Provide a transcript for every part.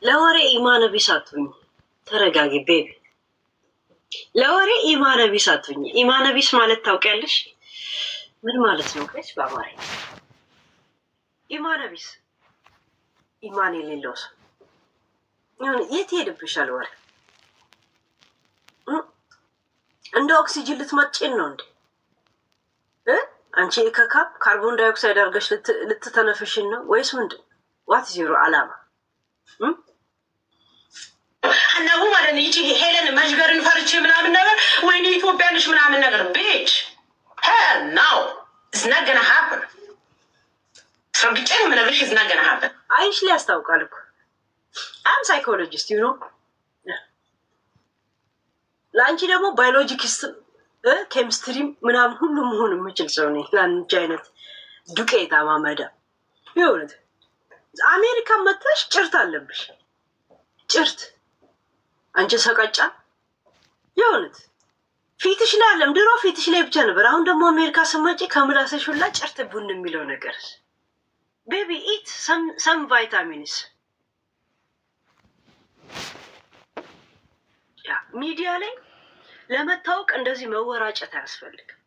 ለወሬ ኢማነ ቢስ አትሁኝ። ተረጋጊ ቤቢ። ለወሬ ኢማነ ቢስ አትሁኝ። ኢማነ ቢስ ማለት ታውቂያለሽ? ምን ማለት ነው? ከች በአማርኛ ኢማነ ቢስ ኢማን የሌለው ሰው የት ሄድብሻል? ወሬ እንደ ኦክሲጅን ልትመጭን ነው እንዴ? አንቺ ከካፕ ካርቦን ዳይኦክሳይድ አድርገሽ ልትተነፍሽን ነው ወይስ ምንድን? ዋት ዜሮ አላማ አናቡ ማለት ነው። ይቺ ሄለን መዥገርን ፈርቼ ምናምን ነገር ወይኔ ኢትዮጵያ ልጅ ምናምን ነገር ቤች ናው ዝናገና ሀብን ስርግጬ ምነግርሽ ዝናገና ሀብን አይሽ ላይ ያስታውቃል እኮ አም ሳይኮሎጂስት ዩ ኖ። ለአንቺ ደግሞ ባዮሎጂክስ ኬሚስትሪ ምናምን ሁሉ መሆን የምችል ሰው ነኝ። ለአንቺ አይነት ዱቄታ ማመዳ ይሆነት አሜሪካ መጥተሽ ጭርት አለብሽ ጭርት። አንቺ ሰቀጫ የሆነት ፊትሽ ላይ አለም። ድሮ ፊትሽ ላይ ብቻ ነበር። አሁን ደግሞ አሜሪካ ስመጪ ከምላሰሽ ሁላ ጭርት ቡን የሚለው ነገር። ቤቢ ኢት ሰም ቫይታሚንስ። ያ ሚዲያ ላይ ለመታወቅ እንደዚህ መወራጨት አያስፈልግም።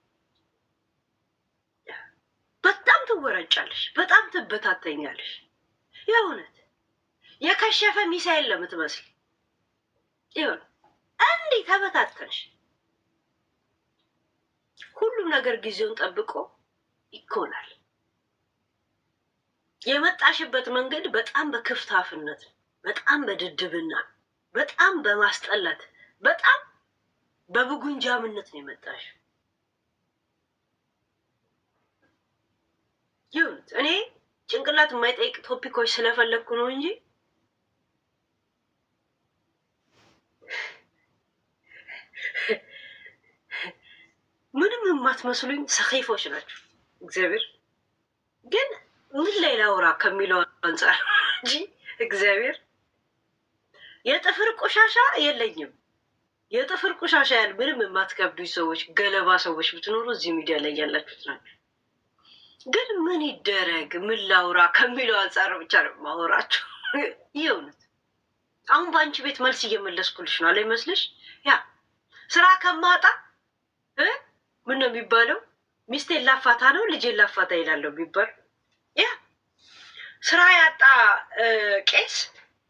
በጣም ትወራጫለሽ፣ በጣም ትበታተኛለሽ። የእውነት የከሸፈ ሚሳኤል ለምትመስል ይሁን እንዲህ ተበታተንሽ። ሁሉም ነገር ጊዜውን ጠብቆ ይኮናል። የመጣሽበት መንገድ በጣም በክፍት አፍነት፣ በጣም በድድብና፣ በጣም በማስጠላት፣ በጣም በብጉንጃምነት ነው የመጣሽ። ይሁን እኔ ጭንቅላት የማይጠይቅ ቶፒኮች ስለፈለግኩ ነው እንጂ ምንም የማትመስሉኝ ሰኺፎች ናቸው። እግዚአብሔር ግን ምን ላይ ላውራ ከሚለው አንጻር እንጂ እግዚአብሔር የጥፍር ቆሻሻ የለኝም። የጥፍር ቆሻሻ ያህል ምንም የማትከብዱኝ ሰዎች፣ ገለባ ሰዎች ብትኖሩ እዚህ ሚዲያ ላይ ያላችሁት ናቸው። ግን ምን ይደረግ ምን ላውራ ከሚለው አንጻር ብቻ ነው ማወራችሁ። ይኸውነት አሁን በአንቺ ቤት መልስ እየመለስኩልሽ ነው አለ ይመስልሽ? ያ ስራ ከማጣ ምን ነው የሚባለው? ሚስቴን ላፋታ ነው ልጄን ላፋታ ይላለሁ ቢባል ያ ስራ ያጣ ቄስ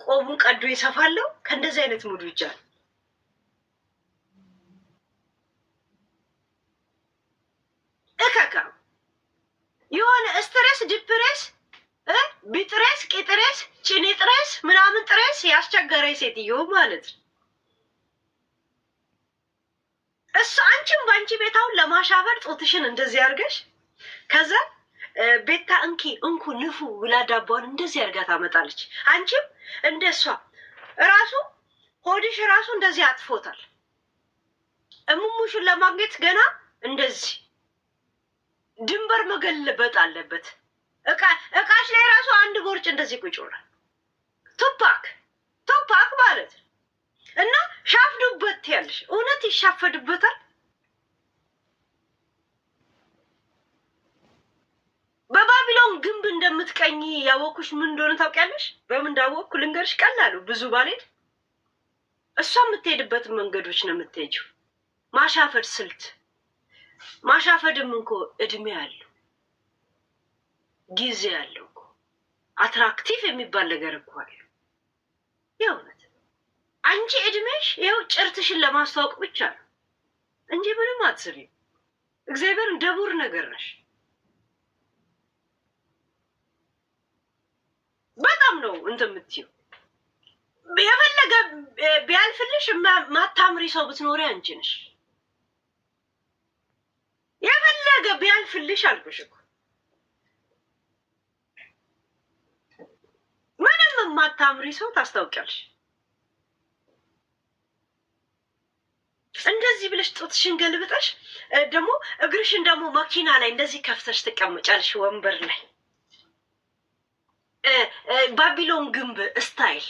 ቆሙን ቀዶ ይሰፋለሁ። ከእንደዚህ አይነት ሙድ ብቻ እከካ የሆነ ስትሬስ ዲፕሬስ ቢጥሬስ ቂጥሬስ ጭኔ ጥሬስ ምናምን ጥሬስ ያስቸገረኝ ሴትዮ ማለት ነው። እሱ አንቺም በአንቺ ቤታውን ለማሻፈር ጾትሽን እንደዚህ አድርገሽ ከዛ ቤታ እንኩ ንፉ ብላ ዳቧን እንደዚህ አድርጋ ታመጣለች። አንቺም እንደሷ ራሱ ሆድሽ ራሱ እንደዚህ አጥፎታል። እሙሙሽን ለማግኘት ገና እንደዚህ ድንበር መገልበጥ አለበት። እቃሽ ላይ ራሱ አንድ ቦርጭ እንደዚህ ቁጭ ብሏል። ቱፓክ ማለት ነው። እና ሻፍዱበት ያለሽ እውነት ይሻፈድበታል። በባቢሎን ግንብ እንደምትቀኝ ያወኩሽ ምን እንደሆነ ታውቂያለሽ? በምን እንዳወቅኩ ልንገርሽ። ቀላሉ ብዙ ባልሄድ እሷ የምትሄድበትን መንገዶች ነው የምትሄጂው። ማሻፈድ ስልት ማሻፈድም እንኮ እድሜ አለው ጊዜ አለው እኮ አትራክቲቭ የሚባል ነገር እኮ አለ። የእውነት አንቺ እድሜሽ ይኸው ጭርትሽን ለማስተዋወቅ ብቻ ነው እንጂ ምንም አትስሪም። እግዚአብሔር ደቡር ነገር ነሽ። በጣም ነው እንትን የምትይው። የፈለገ ቢያልፍልሽ ማታምሪ ሰው ብትኖሪ አንቺ ነሽ። የፈለገ ቢያልፍልሽ አልኩሽ እኮ ምንም የማታምሪ ሰው ታስታውቂያለሽ። እንደዚህ ብለሽ ጡትሽን ገልብጠሽ ደግሞ እግርሽን ደግሞ መኪና ላይ እንደዚህ ከፍተሽ ትቀመጫለሽ ወንበር ላይ ባቢሎን ግንብ ስታይል።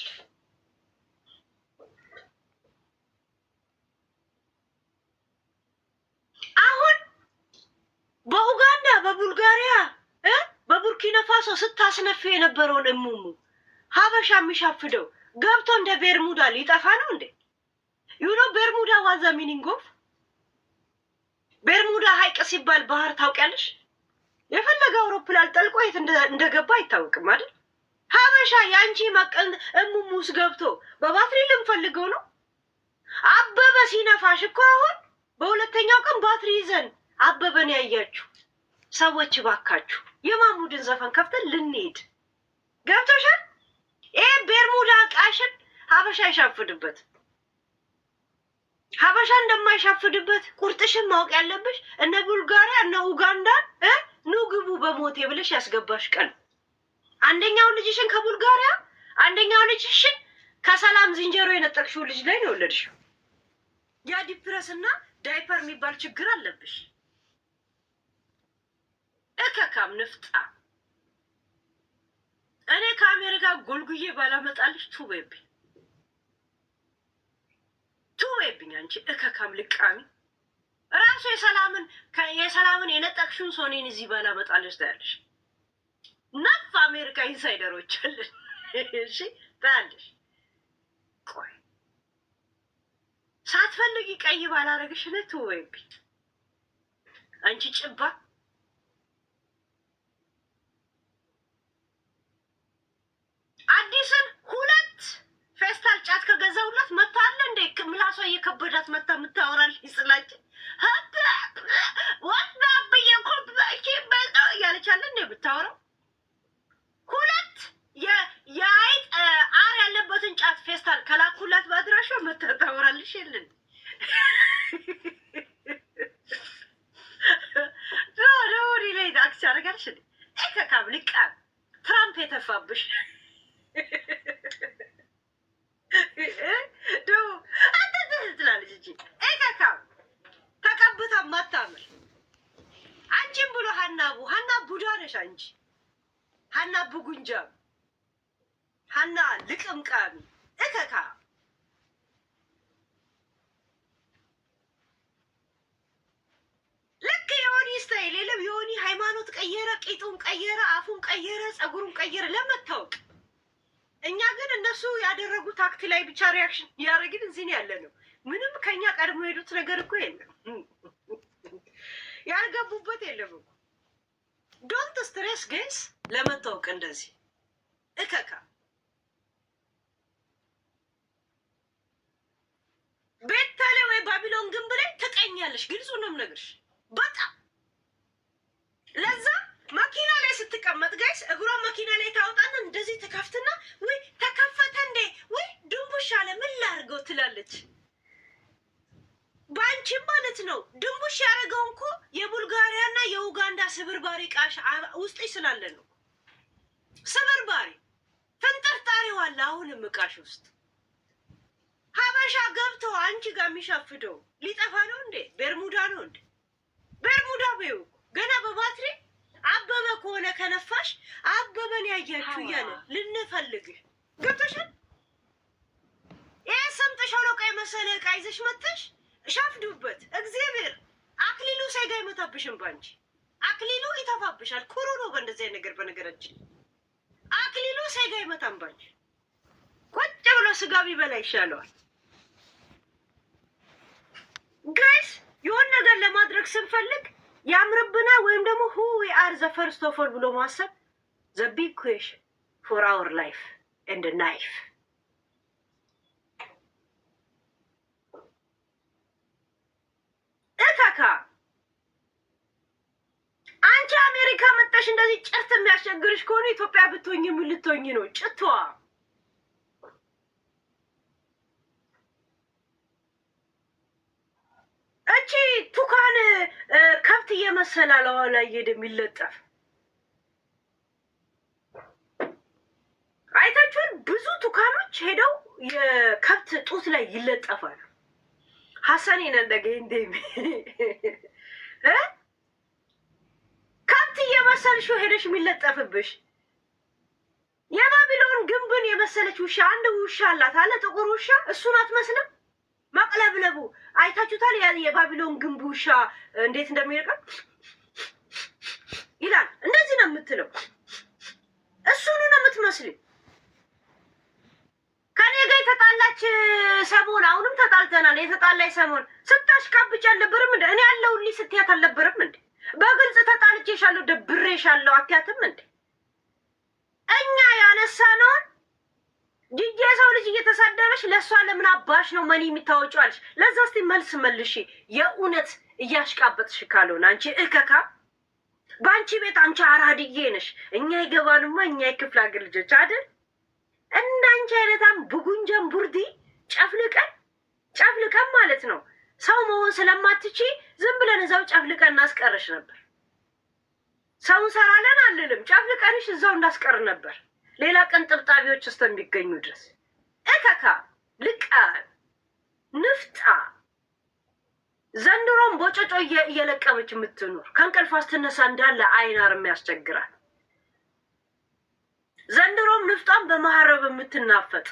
አሁን በኡጋንዳ በቡልጋሪያ በቡርኪና ፋሶ ስታስነፊ የነበረውን እሙሙ ሀበሻ የሚሻፍደው ገብቶ እንደ ቤርሙዳ ሊጠፋ ነው እንዴ? ዩኖ ቤርሙዳ ዋዛ ሚኒንግ ኦፍ ቤርሙዳ ሀይቅ ሲባል ባህር ታውቂያለሽ? የፈለገ አውሮፕላን ጠልቆ የት እንደገባ አይታወቅም አይደል? ሀበሻ የአንቺ መቀን እሙሙስ ገብቶ በባትሪ ልንፈልገው ነው። አበበ ሲነፋሽ እኮ አሁን በሁለተኛው ቀን ባትሪ ይዘን አበበን ያያችሁ ሰዎች ባካችሁ የማሙድን ዘፈን ከፍተን ልንሄድ ገብቶሻል? ይሄ ቤርሙዳ ቃሽን ሀበሻ አይሻፍድበት። ሀበሻ እንደማይሻፍድበት ቁርጥሽን ማወቅ ያለብሽ እነ ቡልጋሪያ እነ ኡጋንዳን ኑ ግቡ በሞቴ ብለሽ ያስገባሽ ቀን አንደኛው ልጅሽን ከቡልጋሪያ አንደኛው ልጅሽን ከሰላም ዝንጀሮ የነጠቅሽው ልጅ ላይ ነው የወለድሽው። ያ ዲፕረስና ዳይፐር የሚባል ችግር አለብሽ። እከካም ንፍጣ እኔ ከአሜሪካ ጎልጉዬ ባላመጣልሽ ቱቤብኝ አንቺ እከካም ልቃሚ ራሱ የሰላምን የነጠቅሽውን ሶኔን እዚህ ባላመጣልሽ ታያለሽ። ነፍ አሜሪካ ኢንሳይደሮች አለን። እሺ ታያለሽ። ቆይ ሳትፈልጊ ቀይ ባላረግሽ ነው ቱቤብኝ አንቺ ጭባ። አዲስን 2 ፌስታል ጫት ከገዛውላት መታለ እንደ ምላሷ እየከበዳት መታ የምታወራል ይስላች ወጣ በየኮምፕላይኪ በጣ ያለቻለ እንደ ብታወራው 2 የአይጥ አር ያለበትን ጫት ፌስታል ከላኩላት ባድራሻ መታ ታወራልሽ የለን ዶ ሪሌት አክስ ያደርጋልሽ እከካም ልቃም ትራምፕ የተፋብሽ ዶ አንተ ትላለች እንጂ እከካም ተቀብታ ማታምር አንቺም ብሎ ሀና ቡዳ ነሽ አንቺ ሀና ቡጉንጃ ሀና ልቅምቃሚ እከካ ልክ የሆኒ ስታይል የለም። የሆኒ ሃይማኖት ቀየረ፣ ቂጡን ቀየረ፣ አፉን ቀየረ፣ ጸጉሩን ቀየረ ለመታወቅ። እኛ ግን እነሱ ያደረጉት አክት ላይ ብቻ ሪያክሽን እያደረግን እዚህ ያለ ነው። ምንም ከኛ ቀድሞ የሄዱት ነገር እኮ የለም፣ ያልገቡበት የለም እኮ። ዶንት ስትሬስ ገይስ ለመታወቅ እንደዚህ እከካ ቤታሌ ወይ ባቢሎን ግንብ ላይ ትቀኛለሽ። ግልጹ ነው የምነግርሽ። በጣም ለዛ መኪና ላይ ስትቀመጥ ጋይስ እግሯን መኪና ላይ ታወጣና እንደዚህ ተከፍትና ወይ ተከፈተ እንዴ ወይ ድንቡሽ አለ ምን ላድርገው ትላለች። ባንቺም ማለት ነው ድንቡሽ ያደረገው እኮ የቡልጋሪያና የኡጋንዳ ስብርባሪ ቃሽ ውስጥ ስላለ ነው። ስብርባሪ ፍንጥርጣሪ ዋለ አሁንም እቃሽ ውስጥ ሀበሻ ገብቶ አንቺ ጋር የሚሻፍደው ሊጠፋ ነው እንዴ? ቤርሙዳ ነው እንዴ? ቤርሙዳ በይው ገና በባትሪ አበበ ከሆነ ከነፋሽ አበበን ያያችሁ እያለ ልንፈልግህ ገብቶሻል። ይህ ስምጥ ሸለቆ የመሰለ ዕቃ ይዘሽ መጥተሽ ሻፍዱበት። እግዚአብሔር አክሊሉ ሳይጋ ይመታብሽም። ባንቺ አክሊሉ ይተፋብሻል። ኩሩ ነው በእንደዚህ ነገር። በነገራችን አክሊሉ ሳይጋ ይመታም። ባንቺ ቁጭ ብሎ ስጋ ቢበላ ይሻለዋል። ጋይስ የሆነ ነገር ለማድረግ ስንፈልግ ያምርብና ወይም ደግሞ who we are the first of all ብሎ ማሰብ the big question for our life and the knife። እካካ አንቺ አሜሪካ መጣሽ እንደዚህ ጭርት የሚያስቸግርሽ ከሆነ ኢትዮጵያ ብትሆኝ ምን ልትሆኝ ነው? ጭቷ እቺ ቱካን ከብት እየመሰለ አለኋላ እየሄደ የሚለጠፍ አይታችሁን? ብዙ ቱካኖች ሄደው የከብት ጡት ላይ ይለጠፋሉ። ሀሰኔን እንደገኝ እንደሚ ከብት እየመሰልሽው ሄደሽ የሚለጠፍብሽ የባቢሎን ግንብን የመሰለች ውሻ አንድ ውሻ አላት አለ ጥቁር ውሻ። እሱን አትመስልም? መቅለብለቡ አይታችሁታል? የባቢሎን ግንብ ውሻ እንዴት እንደሚርቀም ይላል። እንደዚህ ነው የምትለው። እሱን ነው የምትመስል። ከኔ የተጣላች ሰሞን አሁንም ተጣልተናል። የተጣላች ሰሞን ስታሽቃብጭ አልነበረም እንዴ? እኔ ያለሁልኝ ስትያት አልነበረም እንዴ? በግልጽ ተጣልቼሻለሁ፣ ደብሬሻለሁ አትያትም እንዴ? እኛ ያነሳነውን ጂጂ የሰው ልጅ እየተሳደበሽ ለእሷ ለምን አባሽ ነው መኒ የሚታወጪው አለሽ። ለዛ እስቲ መልስ መልሽ። የእውነት እያሽቃበጥሽ ካልሆነ አንቺ እከካ በአንቺ ቤት አንቺ አራድዬ ነሽ። እኛ ይገባንማ እኛ የክፍለ ሀገር ልጆች አይደል? እንዳንቺ አይነታም ብጉንጀን ቡርዲ ጨፍልቀን ማለት ነው ሰው መሆን ስለማትቺ ዝም ብለን እዛው ጨፍልቀን እናስቀርሽ ነበር። ሰው እንሰራለን አልልም፣ ጨፍልቀንሽ እዛው እንዳስቀር ነበር። ሌላ ቀን ጥብጣቢዎች እስከሚገኙ ድረስ እከካ ልቃ ንፍጣ ዘንድሮም ቦጮጮ እየለቀመች የምትኖር ከእንቅልፏ ስትነሳ እንዳለ አይናርም ያስቸግራል። ዘንድሮም ንፍጧን በመሀረብ የምትናፈጥ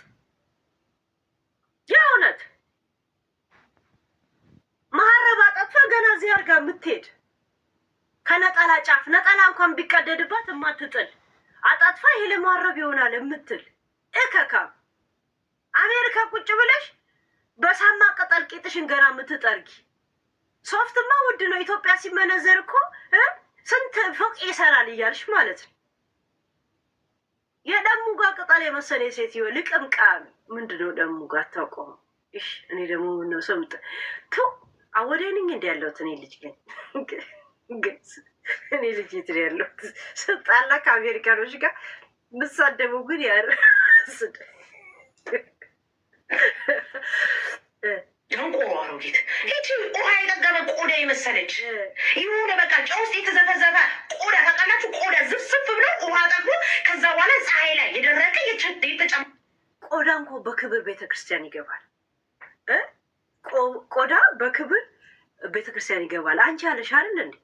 የእውነት መሀረብ አጠጥፋ ገና እዚህ አድርጋ የምትሄድ ከነጠላ ጫፍ ነጠላ እንኳን ቢቀደድባት የማትጥል አጣጥፋ ይሄ ለመሀረብ ይሆናል የምትል እከካም አሜሪካ ቁጭ ብለሽ በሳማ ቅጠል ቂጥሽን ገና የምትጠርጊ ሶፍትማ ውድ ነው። ኢትዮጵያ ሲመነዘር እኮ ስንት ፎቅ ይሰራል እያልሽ ማለት ነው። የደሙ ጋር ቅጠል የመሰለ ሴትዮ ልቅምቃም ምንድነው ደሙ ጋር ታውቀው? እሺ እኔ ደግሞ ነው ሰምተ ቱ አወደኝኝ እንደ ያለሁት እኔ ልጅ ግን እኔ ልጅ ይትር ያለሁት ስጣላ ከአሜሪካኖች ጋር ምሳደበው ግን ያር ደንቆሮ አሮጊት ሂጂ ውሃ የጠገበ ቆዳ የመሰለች የሆነ በቃ ጨው ውስጥ የተዘፈዘፈ ቆዳ ታውቃላችሁ? ቆዳ ዝፍዝፍ ብሎ ውሃ ጠግቦ ከዛ በኋላ ፀሐይ ላይ የደረቀ የተጨማ ቆዳ እንኳ በክብር ቤተክርስቲያን ይገባል። ቆዳ በክብር ቤተክርስቲያን ይገባል። አንቺ አለሽ አይደል እንዴ?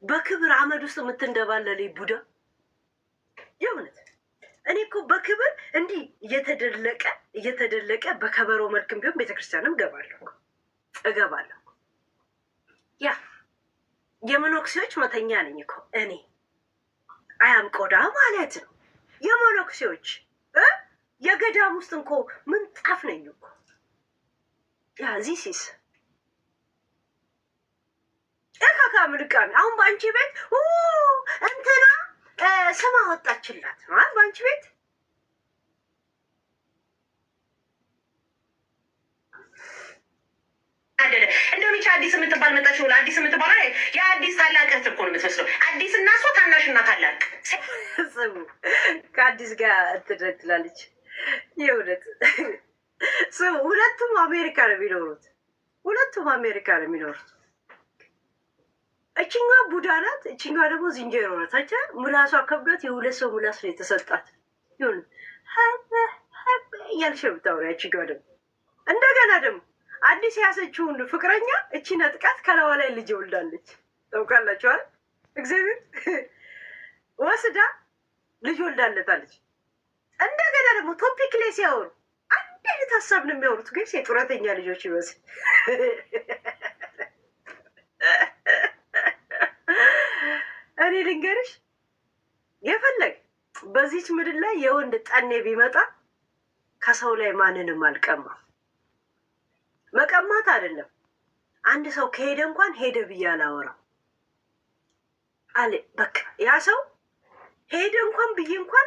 በክብር አመድ ውስጥ የምትንደባለልኝ ቡዳ የእውነት እኔ እኮ በክብር እንዲህ እየተደለቀ በከበሮ መልክም ቢሆን ቤተክርስቲያንም እገባለሁ። ያ የመኖክሴዎች መተኛ ነኝ እኮ እኔ አያም ቆዳ ማለት ነው። የመኖክሴዎች የገዳም ውስጥ እንኮ ምንጣፍ ነኝ እኮ ያ ዚሲስ እካካ ምልቃሚ አሁን በአንቺ ቤት እንትና ስም አወጣችላት ማለት በአንቺ ቤት አደለ እንደው ሚቻ አዲስ የምትባል መጣች ብላ አዲስ የምትባል የአዲስ ታላቅ እህት እኮ ነው የምትመስለው። አዲስ እና እሷ ታናሽና ታላቅ ስሙ ከአዲስ ጋር ትላለች። የእውነት ስሙ ሁለቱም አሜሪካ ነው የሚኖሩት። እችኛ ቡዳ ናት፣ እችኛ ደግሞ ዝንጀሮ ናት። አቻ ምላሷ ከብዷት የሁለት ሰው ምላስ ነው የተሰጣት። ይሁን እያልሽ ብታወራ ያችጋ ደግሞ እንደገና ደግሞ አዲስ ያሰችውን ፍቅረኛ እቺ ነጥቃት ከላዋ ላይ ልጅ ወልዳለች። ታውቃላችኋል? እግዚአብሔር ወስዳ ልጅ ወልዳለታለች። እንደገና ደግሞ ቶፒክ ላይ ሲያወሩ አንድ አይነት ሀሳብ ነው የሚያወሩት፣ ግን የጡረተኛ ልጆች ይመስል እኔ ልንገርሽ የፈለግ በዚች ምድር ላይ የወንድ ጠኔ ቢመጣ ከሰው ላይ ማንንም አልቀማም። መቀማት አይደለም አንድ ሰው ከሄደ እንኳን ሄደ ብዬ አላወራም አለ። በቃ ያ ሰው ሄደ እንኳን ብዬ እንኳን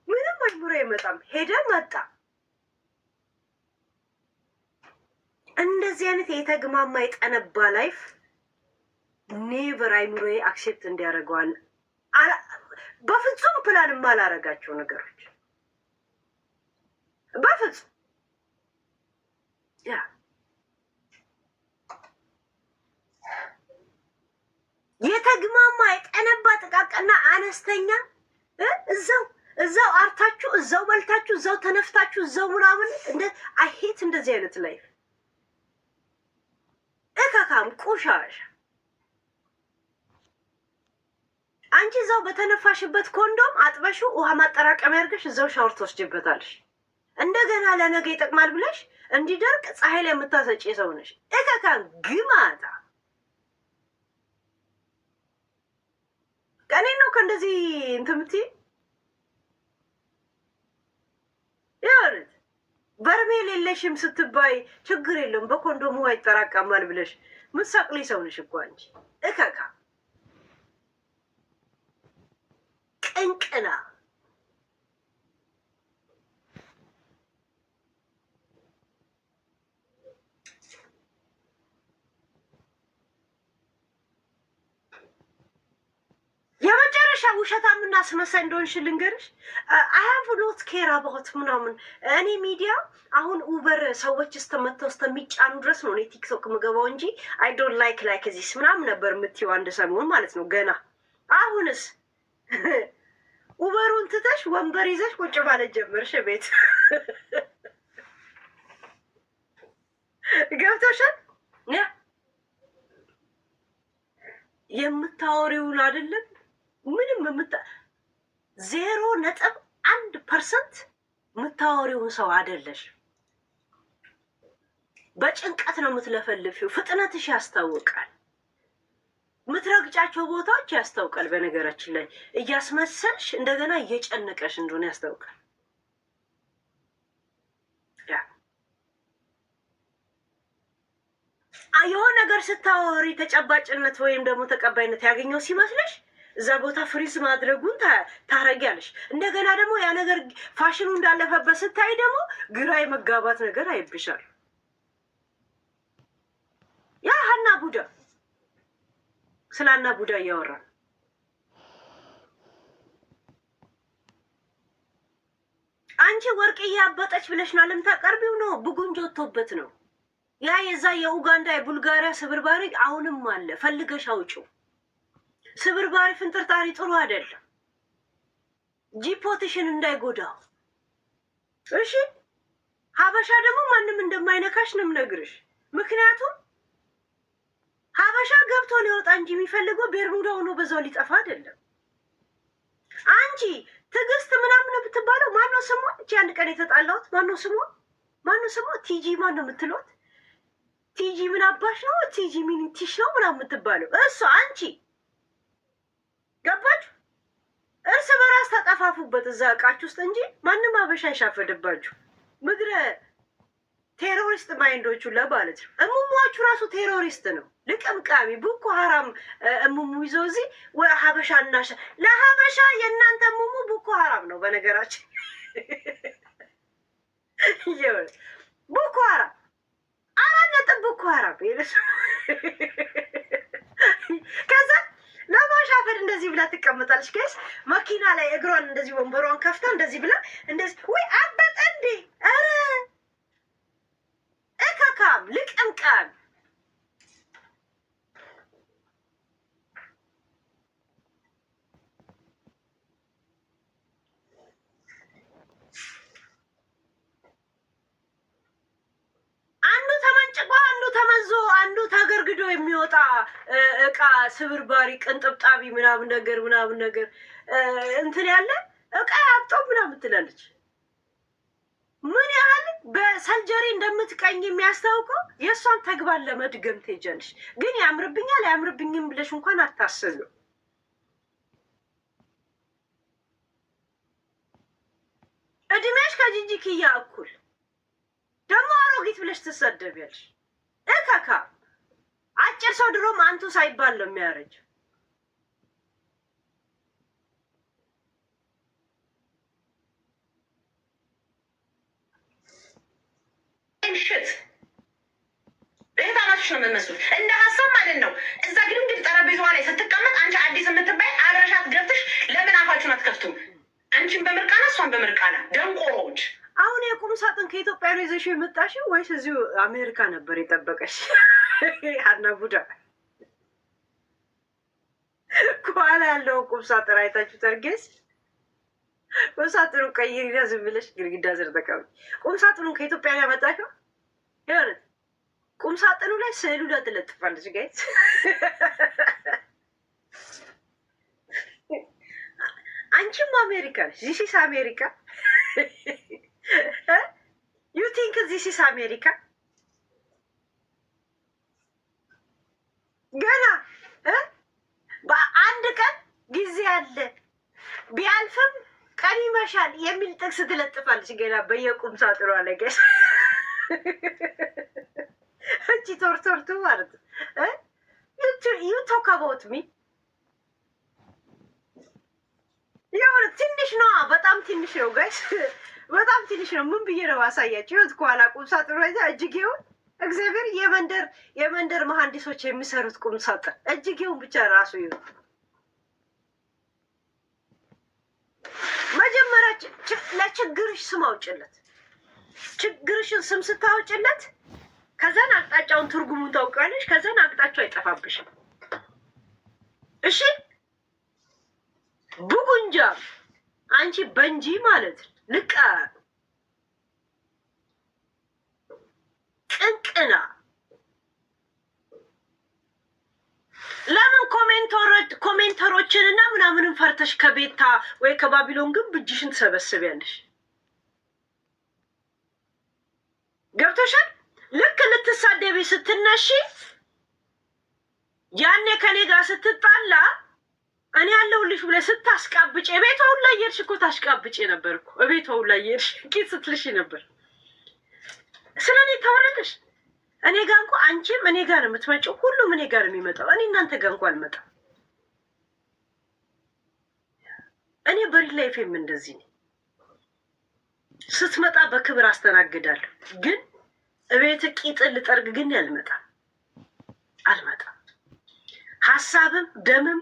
ምንም አይምሮዬ አይመጣም። ሄደ መጣ እንደዚህ አይነት የተግማማ የጠነባ ላይፍ ኔቨር አይምሮዬ አክሴፕት እንዲያደርገዋል በፍጹም ፕላን የማላረጋቸው ነገሮች በፍጹም ያ የተግማማ የጠነባ ጥቃቅና አነስተኛ እዛው አርታችሁ እዛው በልታችሁ እዛው ተነፍታችሁ እዛው ምናምን አይሄት እንደዚህ አይነት ላይፍ እካካም ቆሻሻ አንቺ እዛው በተነፋሽበት ኮንዶም አጥበሹ ውሃ ማጠራቀሚያ አድርገሽ እዛው ሻወር ትወስጂበታለሽ። እንደገና ለነገ ይጠቅማል ብለሽ እንዲደርቅ ፀሐይ ላይ የምታሰጪ ሰው ነሽ። እካካም ግማታ ቀኔ ነው ከእንደዚህ እንትምቲ ይኸውልህ የሌለሽም ስትባይ ችግር የለም በኮንዶሙ አይጠራቀማል ብለሽ ምሳቅሊ ሰው ነሽ እኮ አንቺ እከካ ቅንቅና የመጨረሻ ውሸታምና አስመሳይ እንደሆንሽ ልንገርሽ። አይ ሃቭ ኖት ኬር አባውት ምናምን እኔ ሚዲያ አሁን ኡበር ሰዎች እስተመተው እስተሚጫኑ ድረስ ነው እኔ ቲክቶክ የምገባው እንጂ አይ ዶንት ላይክ ዚስ ምናምን ነበር የምትይው አንድ ሰሞን ማለት ነው ገና። አሁንስ ኡበሩን ትተሽ ወንበር ይዘሽ ቁጭ ማለት ጀመርሽ ቤት። ገብቶሻል? የምታወሪውን አይደለም ምንም 0.1% የምታወሪውን ሰው አይደለሽ። በጭንቀት ነው የምትለፈልፊው። ፍጥነትሽ ያስታውቃል። የምትረግጫቸው ቦታዎች ያስታውቃል። በነገራችን ላይ እያስመሰልሽ እንደገና እየጨነቀሽ እንደሆነ ያስታውቃል። የሆነ ነገር ስታወሪ ተጨባጭነት ወይም ደግሞ ተቀባይነት ያገኘው ሲመስልሽ እዛ ቦታ ፍሪዝ ማድረጉን ታረጊያለሽ። እንደገና ደግሞ ያ ነገር ፋሽኑ እንዳለፈበት ስታይ ደግሞ ግራ የመጋባት ነገር አይብሻል። ያ ሀና ቡዳ ስለ ሀና ቡዳ እያወራን አንቺ ወርቅ እያበጠች ብለሽ ነው አለም ታቀርቢው ነው ብጉንጆ ወጥቶበት ነው። ያ የዛ የኡጋንዳ የቡልጋሪያ ስብርባሪ አሁንም አለ። ፈልገሽ አውጪው። ስብርባሪ ፍንጥርጣሪ ጥሩ አይደለም። ጂፖትሽን እንዳይጎዳው እሺ። ሀበሻ ደግሞ ማንም እንደማይነካሽ ነው የምነግርሽ። ምክንያቱም ሀበሻ ገብቶ ሊወጣ እንጂ የሚፈልገው ቤርሙዳ ሆኖ በዛው ሊጠፋ አይደለም። አንቺ ትዕግስት ምናምን ብትባለው ማነው ስሟ? እቺ አንድ ቀን የተጣላሁት ማነው ስሟ? ቲጂ ማነው የምትሏት? ቲጂ ምን አባሽ ነው? ቲጂ ምን ቲሽ ነው ምናምን የምትባለው እሱ አንቺ ገባችሁ? እርስ በራስ ተጠፋፉበት እዛ እቃችሁ ውስጥ እንጂ ማንም አበሻ አይሻፈድባችሁ። ምድረ ቴሮሪስት ማይንዶቹ ለማለት ነው። እሙሟችሁ ራሱ ቴሮሪስት ነው። ልቅምቃሚ ቦኮ ሀራም እሙሙ ይዘው እዚህ ወይ ሀበሻ እናሻ ለሀበሻ የእናንተ እሙሙ ቦኮ ሀራም ነው። በነገራችን ቦኮ ሀራም 4 ቦኮ ሀራም ከዛ ለማሻፈድ እንደዚህ ብላ ትቀመጣለች። ከስ መኪና ላይ እግሯን እንደዚህ ወንበሯን ከፍታ እንደዚህ ብላ እንደዚህ ወይ አበጠ እንዴ! ኧረ እካካም ልቅምቃም አንዱ ተመንጭቆ አንዱ ተመዞ አንዱ ተገርግዶ የሚወጣ እቃ ስብርባሪ ቅንጥብጣቢ ምናምን ነገር እንትን ያለ እቃ ያብጦ ምናምን ትላለች። ምን ያህል በሰልጀሪ እንደምትቀኝ የሚያስታውቀው የእሷን ተግባር ለመድገም ትሄጃለሽ። ግን ያምርብኛል አያምርብኝም ብለሽ እንኳን አታስቢው። እድሜሽ ከጂጂ ኪያ እኩል ደግሞ አሮጊት ብለሽ ትሰደቢያለሽ። እካካ አጭር ሰው ድሮም አንቱ ሳይባል ነው የሚያረጅ። ምሽት እህታማችሽ ነው የምመስሉት እንደ ሀሳብ ማለት ነው። እዛ ግን ጠረጴዛዋ ላይ ስትቀመጥ አንቺ አዲስ የምትባይ አብረሻት ገብተሽ ለምን አፋችሁን አትከፍቱም? አንቺን በምርቃና እሷን በምርቃና ደንቆሮች። አሁን የቁም ሳጥን ከኢትዮጵያ ነው ይዘሽው የመጣሽው ወይስ እዚሁ አሜሪካ ነበር የጠበቀሽ? ሀና ቡዳ ከኋላ ያለው ቁም ሳጥን አይታችሁ ተርጌስ ቁም ሳጥኑ ቀይሪና ዝም ብለሽ ግድግዳ ስር ተቀመጭ። ቁም ሳጥኑን ከኢትዮጵያ ነው ያመጣሽው? ይኸውልህ ቁም ሳጥኑ ላይ ስዕሉ ላይ ትለጥፋለች። ጋይስ አንቺም አሜሪካ ነሽ። ዚስ ኢዝ አሜሪካ ዩ ቲንክ ዚስ ኢዝ አሜሪካ። ገና በአንድ ቀን ጊዜ አለ ቢያልፍም ቀን ይመሻል የሚል ጥቅስ ትለጥፋለች። ገና በየቁም ሳጥኗ ላይ እቺ ቶርቶርቱ ማለት ዩ ቶክ አባውት ሚ የሆነ ትንሽ ነው፣ በጣም ትንሽ ነው ጋይስ፣ በጣም ትንሽ ነው። ምን ብዬ ነው አሳያቸው? ይኸውት ከኋላ ቁም ሳጥን ይዛ እጅጌውን እግዚአብሔር የመንደር መሐንዲሶች የሚሰሩት ቁም ሳጥን እጅጌውን ብቻ ራሱ ይሁን። መጀመሪያ ለችግርሽ ስም አውጭለት። ችግርሽን ስም ስታወጭለት ከዛን አቅጣጫውን ትርጉሙን ታውቃለሽ። ከዛን አቅጣጫው አይጠፋብሽም። እሺ ቡጉንጃ አንቺ በንጂ ማለት ልቃ ቅንቅና ለምን ኮሜንተሮችን እና ምናምንን ፈርተሽ ከቤታ ወይ ከባቢሎን ግን ብጅሽን ትሰበስቢያለሽ? ገብቶሻል? ልክ ልትሳደቢ ስትነሺ ያኔ ከኔ ጋር ስትጣላ እኔ ያለሁልሽ ብለሽ ስታስቃብጭ ቤቷ ሁላ እየሄድሽ እኮ ታስቃብጭ ነበር እኮ ቤቷ ሁላ እየሄድሽ ቂጥ ስትልሽ ነበር። ስለኔ ታወራለሽ። እኔ ጋር እንኳ አንቺም እኔ ጋር ነው የምትመጪው፣ ሁሉም እኔ ጋር የሚመጣው። እኔ እናንተ ጋር እንኳን አልመጣም። እኔ በሪል ላይፌም እንደዚህ ነኝ። ስትመጣ በክብር አስተናግዳለሁ፣ ግን እቤት ቂጥን ልጠርግ ግን አልመጣም። ሀሳብም ደምም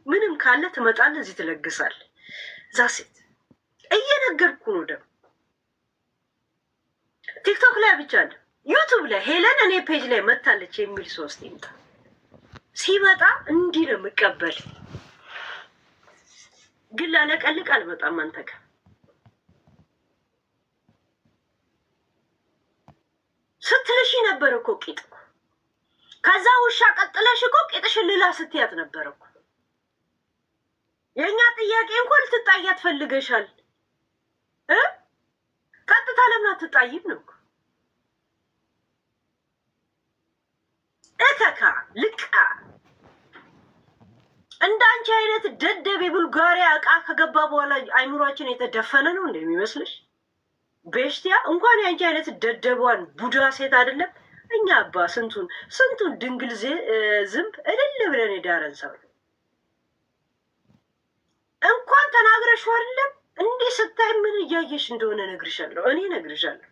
ምንም ካለ ትመጣለህ፣ እዚህ ትለግሳለህ። ዛሴት እየነገርኩ ነው። ደግሞ ቲክቶክ ላይ ብቻ አለ፣ ዩቱብ ላይ ሄለን እኔ ፔጅ ላይ መታለች የሚል ሶስት ይምጣ። ሲመጣ እንዲህ ነው የምቀበል፣ ግን ላለቀልቅ አልመጣም። አንተ ጋር ስትልሽ ነበር እኮ ቂጥ። ከዛ ውሻ ቀጥለሽ እኮ ቂጥሽን ልላ ስትያት ነበር እኮ። የእኛ ጥያቄ እንኳን ልትጣያት ፈልገሻል። ቀጥታ ለምን አትጣይም ነው እከካ ልቃ። እንዳንቺ አይነት ደደብ የቡልጋሪያ እቃ ከገባ በኋላ አይምሯችን የተደፈነ ነው እንደሚመስልሽ? ቤሽቲያ እንኳን ያንቺ አይነት ደደቧን ቡዳ ሴት አይደለም እኛ አባ ስንቱን ድንግል ዝንብ እልል ብለን የዳረን ሰው እንኳን ተናግረሽው አይደለም። እንዲህ ስታይ ምን እያየሽ እንደሆነ ነግርሻለሁ። እኔ ነግርሻለሁ።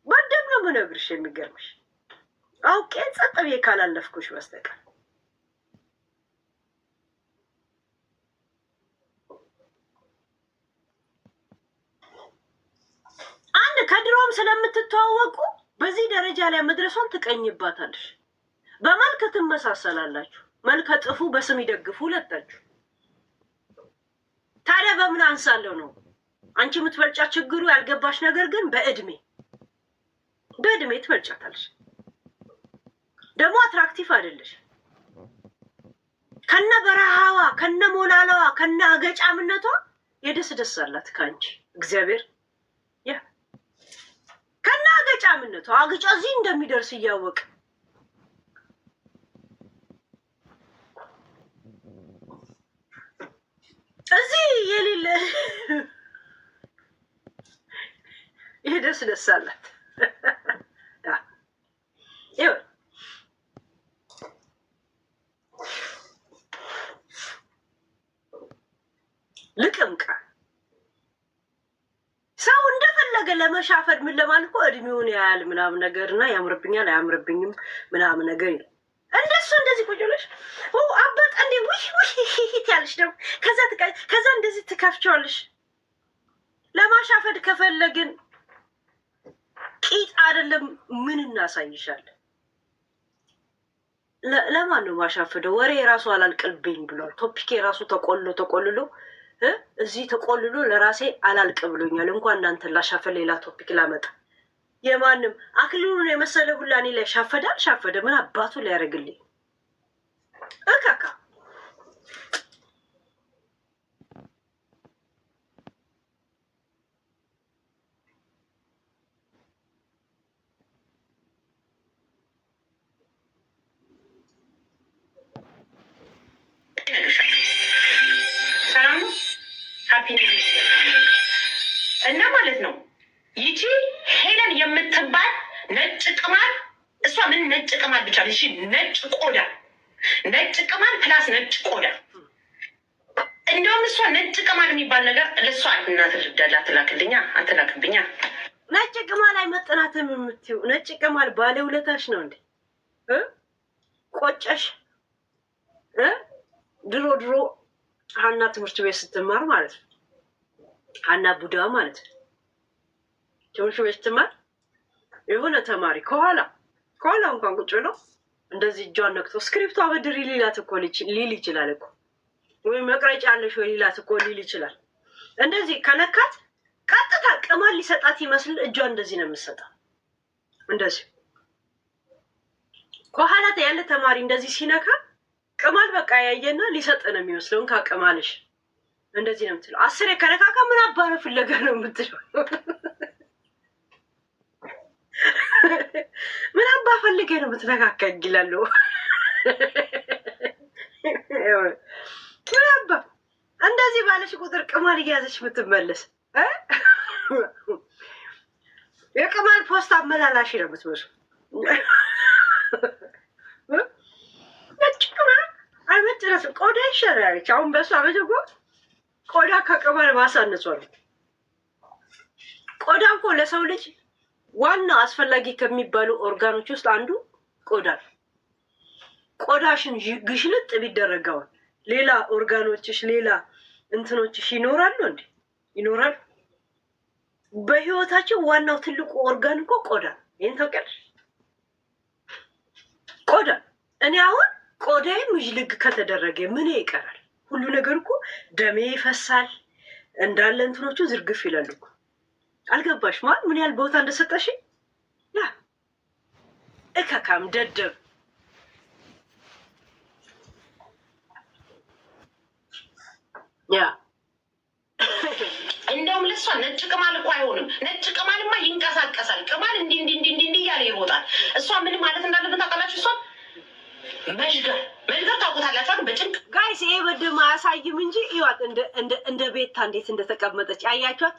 በደም ነው የምነግርሽ። የሚገርምሽ አውቄ ጸጥ ብዬ ካላለፍኩሽ በስተቀር አንድ ከድሮም ስለምትተዋወቁ በዚህ ደረጃ ላይ መድረሷን ትቀኝባታለሽ። በመልክ ትመሳሰላላችሁ። መልከ ጥፉ በስም ይደግፉ ሁለታችሁ። ታዲያ በምን አንሳለሁ ነው አንቺ የምትበልጫ? ችግሩ ያልገባሽ ነገር ግን በእድሜ ትበልጫታለሽ። ደግሞ አትራክቲቭ አይደለሽ። ከነ በረሃዋ ከነ ሞላላዋ ከነ አገጫምነቷ የደስ አላት ከአንቺ እግዚአብሔር ከነ አገጫምነቷ አገጫ እዚህ እንደሚደርስ እያወቅ እዚህ የሌለ ይሄ ደስ አላት። ይኸው ልቅምቃ ሰው እንደፈለገ ለመሻፈድ ምን ለማለት እኮ እድሜውን ያህል ምናምን ነገርና ያምርብኛል አያምርብኝም ምናምን ነገር ይላል። እንደሱ እንደዚህ ቁጭ ብለሽ አበጣ እንዴ ውይ ያልሽ ደግሞ ከዛ እንደዚህ ትከፍቻለሽ። ለማሻፈድ ከፈለግን ቂጥ አይደለም ምን እናሳይሻለን? ለማን ነው ማሻፈደው? ወሬ የራሱ አላልቅልብኝ ብሏል። ቶፒክ የራሱ ተቆልሎ እዚህ ተቆልሎ ለራሴ አላልቅ ብሎኛል። እንኳን እናንተ ላሻፈል ሌላ ቶፒክ ላመጣ የማንም አክሊሉን የመሰለ ሁላ እኔ ላይ ሻፈደ ምን አባቱ ሊያደርግልኝ እካካ እና ማለት ነው ይቺ ሄለን የምትባል ነጭ ቅማል እሷ ምን ነጭ ቅማል ብቻ እሺ፣ ነጭ ቆዳ ነጭ ቅማል ፕላስ ነጭ ቆዳ። እንደውም እሷ ነጭ ቅማል የሚባል ነገር ለእሷ እናት ልዳላ አትላክብኛ። ነጭ ቅማል አይመጥናትም የምትይው ነጭ ቅማል ባለውለታሽ ነው እንዴ? ቆጨሽ ድሮ ሀና ትምህርት ቤት ስትማር ማለት ነው። ሀና ቡዳ ማለት ነው። ትምህርት ቤት ስትማር የሆነ ተማሪ ከኋላ እንኳን ቁጭ ብሎ እንደዚህ እጇን ነክቶ ስክሪፕቱ አበድሪ ሊላት እኮ ሊል ይችላል እኮ ወይም መቅረጫ አለሽ ወይ ሊላት እኮ ሊል ይችላል። እንደዚህ ከነካት ቀጥታ ቅማል ሊሰጣት ይመስል እጇን እንደዚህ ነው የምትሰጠው። እንደዚህ ከኋላ ያለ ተማሪ እንደዚህ ሲነካ ቅማል በቃ ያየና ሊሰጥ ነው የሚመስለው። እንካ ቅማልሽ እንደዚህ ነው የምትለው። 10 ከነካካ ምን አባረ ፍለጋ ነው የምትለው? ምን አባ ፈልጌ ነው የምትነካካኝ ይላሉ። ምን አባ እንደዚህ ባለሽ ቁጥር ቅማል እያዘች የምትመለስ የቅማል ፖስት አመላላሽ ነው የምትመስለው። አይመጥነትም። ቆዳ ይሻላለች። አሁን በሷ በደጎ ቆዳ ከቅማል ማሳነሷ ነው። ቆዳ እኮ ለሰው ልጅ ዋና አስፈላጊ ከሚባሉ ኦርጋኖች ውስጥ አንዱ ቆዳ ነው። ቆዳሽን ግሽልጥ ቢደረገው ሌላ ኦርጋኖችሽ ሌላ እንትኖችሽ ይኖራሉ እንዴ? ይኖራሉ። በህይወታችን ዋናው ትልቁ ኦርጋን እኮ ቆዳ ነው። ይሄን ታውቂያለሽ? ቆዳ እኔ አሁን ቆዳዬ ምዥልግ ከተደረገ ምን ይቀራል? ሁሉ ነገር እኮ ደሜ ይፈሳል እንዳለ እንትኖቹ ዝርግፍ ይላሉ እኮ። አልገባሽ ማለት ምን ያህል ቦታ እንደሰጠሽ ያ እከካም ደደብ ያ እንደውም ለሷ ነጭ ቅማል እኮ አይሆንም። ነጭ ቅማልማ ይንቀሳቀሳል። ቅማል እንዲህ እያለ ይሮጣል። እሷ ምን ማለት እንዳለበት ታውቃላችሁ? እሷ መዥገር ታውቁታላችሁ? በጭንቅ ጋይስ ይሄ በደማ አያሳይም እንጂ ይዋት እንደ ቤታ እንዴት እንደተቀመጠች አያችኋት?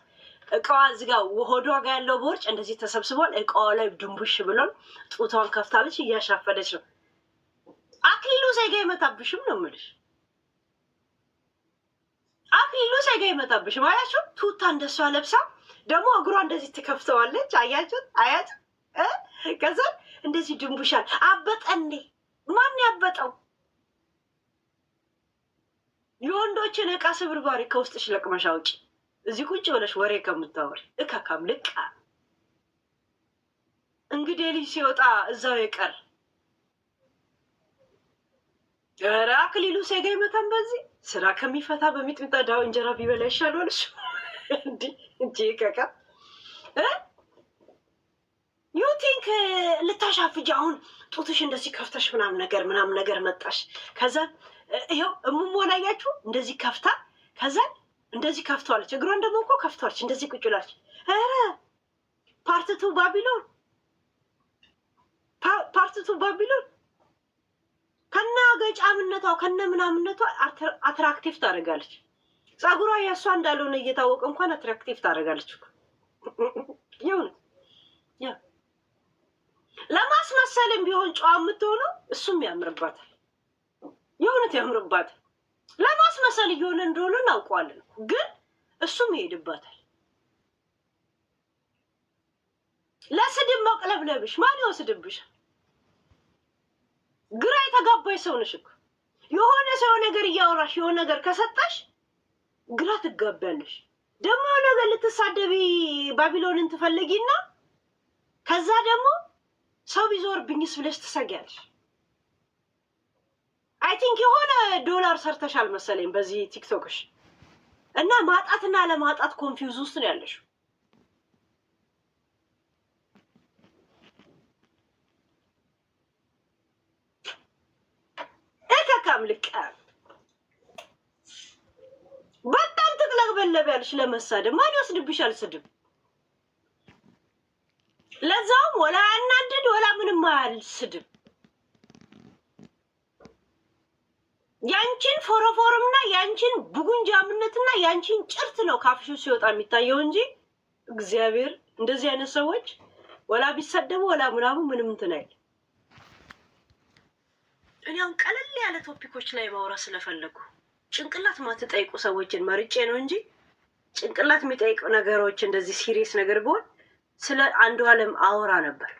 እቃዋ እዚህ ጋር ሆዷ ጋር ያለው ቦርጭ እንደዚህ ተሰብስቧል። እቃዋ ላይ ድንቡሽ ብሏል። ጡቷን ከፍታለች፣ እያሻፈለች ነው። አክሊሉ ሳይጋ ይመጣብሽም ነው የምልሽ። አክሊሉ ሳይጋ ይመጣብሽም። አያችሁ? ቱታ እንደሷ ለብሳ ደግሞ እግሯ እንደዚህ ትከፍተዋለች። አያችሁት? ከዛ እንደዚህ ድንቡሻል። አበጠኔ ማን ያበጠው? የወንዶችን እቃ ስብርባሪ ከውስጥሽ ለቅመሻ ውጪ። እዚህ ቁጭ ብለሽ ወሬ ከምታወሪ እካካም ልቃ እንግዲህ ልጅ ሲወጣ እዛው የቀር ኧረ አክሊሉ ሴጋ ይመታም። በዚህ ስራ ከሚፈታ በሚጥሚጣ ዳው እንጀራ ቢበላ ይሻላል። እሱ እንጂ ከካ ዩ ቲንክ ልታሻፍጂ አሁን ጡትሽ እንደዚህ ከፍተሽ ምናምን ነገር መጣሽ። ከዛ ይኸው እሙሞን አያችሁ እንደዚህ ከፍታ ከዛ እንደዚህ ከፍቷለች። እግሯን ደግሞ እኮ ከፍቷለች። እንደዚህ ቁጭ ብላለች። ኧረ ፓርትቱ ባቢሎን ከነ ገጫምነቷ ከነ ምናምነቷ አትራክቲቭ ታደርጋለች። ጸጉሯ የእሷ እንዳልሆነ እየታወቀ እንኳን አትራክቲቭ ታደርጋለች። ይሁን ለማስመሰልም ቢሆን ጨዋ የምትሆነው እሱም ያምርባታል። የእውነት ያምርባታል። ለማስመሰል እየሆነ እንደሆነ እናውቀዋለን፣ ግን እሱም ይሄድባታል። ለስድብ መቅለብለብሽ ማን ይወስድብሽ? ግራ የተጋባሽ ሰው ነሽ እኮ። የሆነ ሰው ነገር እያወራሽ የሆነ ነገር ከሰጠሽ ግራ ትጋባለሽ። ደግሞ ነገር ልትሳደቢ ባቢሎንን ትፈልጊና ከዛ ደግሞ ሰው ቢዞርብኝስ ብለሽ ትሰጊያለሽ። አይ ቲንክ የሆነ ዶላር ሰርተሻል መሰለኝ በዚህ ቲክቶክሽ እና ማጣትና ለማጣት ኮንፊውዝ ውስጥ ነው ያለሽው። እከካም ልቃ በጣም ትቅለቅበለቢያለሽ ለመሳደብ። ማን ይወስድብሻል ስድብ? ለዛውም ወላ አናድድ ወላ ምንም አይደል ስድብ። ያንቺን ፎረፎርምና ያንቺን ቡጉንጃምነትና ያንቺን ጭርት ነው ካፍሹ ሲወጣ የሚታየው እንጂ እግዚአብሔር እንደዚህ አይነት ሰዎች ወላ ቢሰደቡ ወላ ምንም እንትን አይል። እኔ አሁን ቀለል ያለ ቶፒኮች ላይ ማውራት ስለፈለጉ ጭንቅላት ማትጠይቁ ሰዎችን መርጬ ነው እንጂ ጭንቅላት የሚጠይቁ ነገሮች እንደዚህ ሲሪየስ ነገር ቢሆን ስለ አንዱዓለም አወራ ነበር።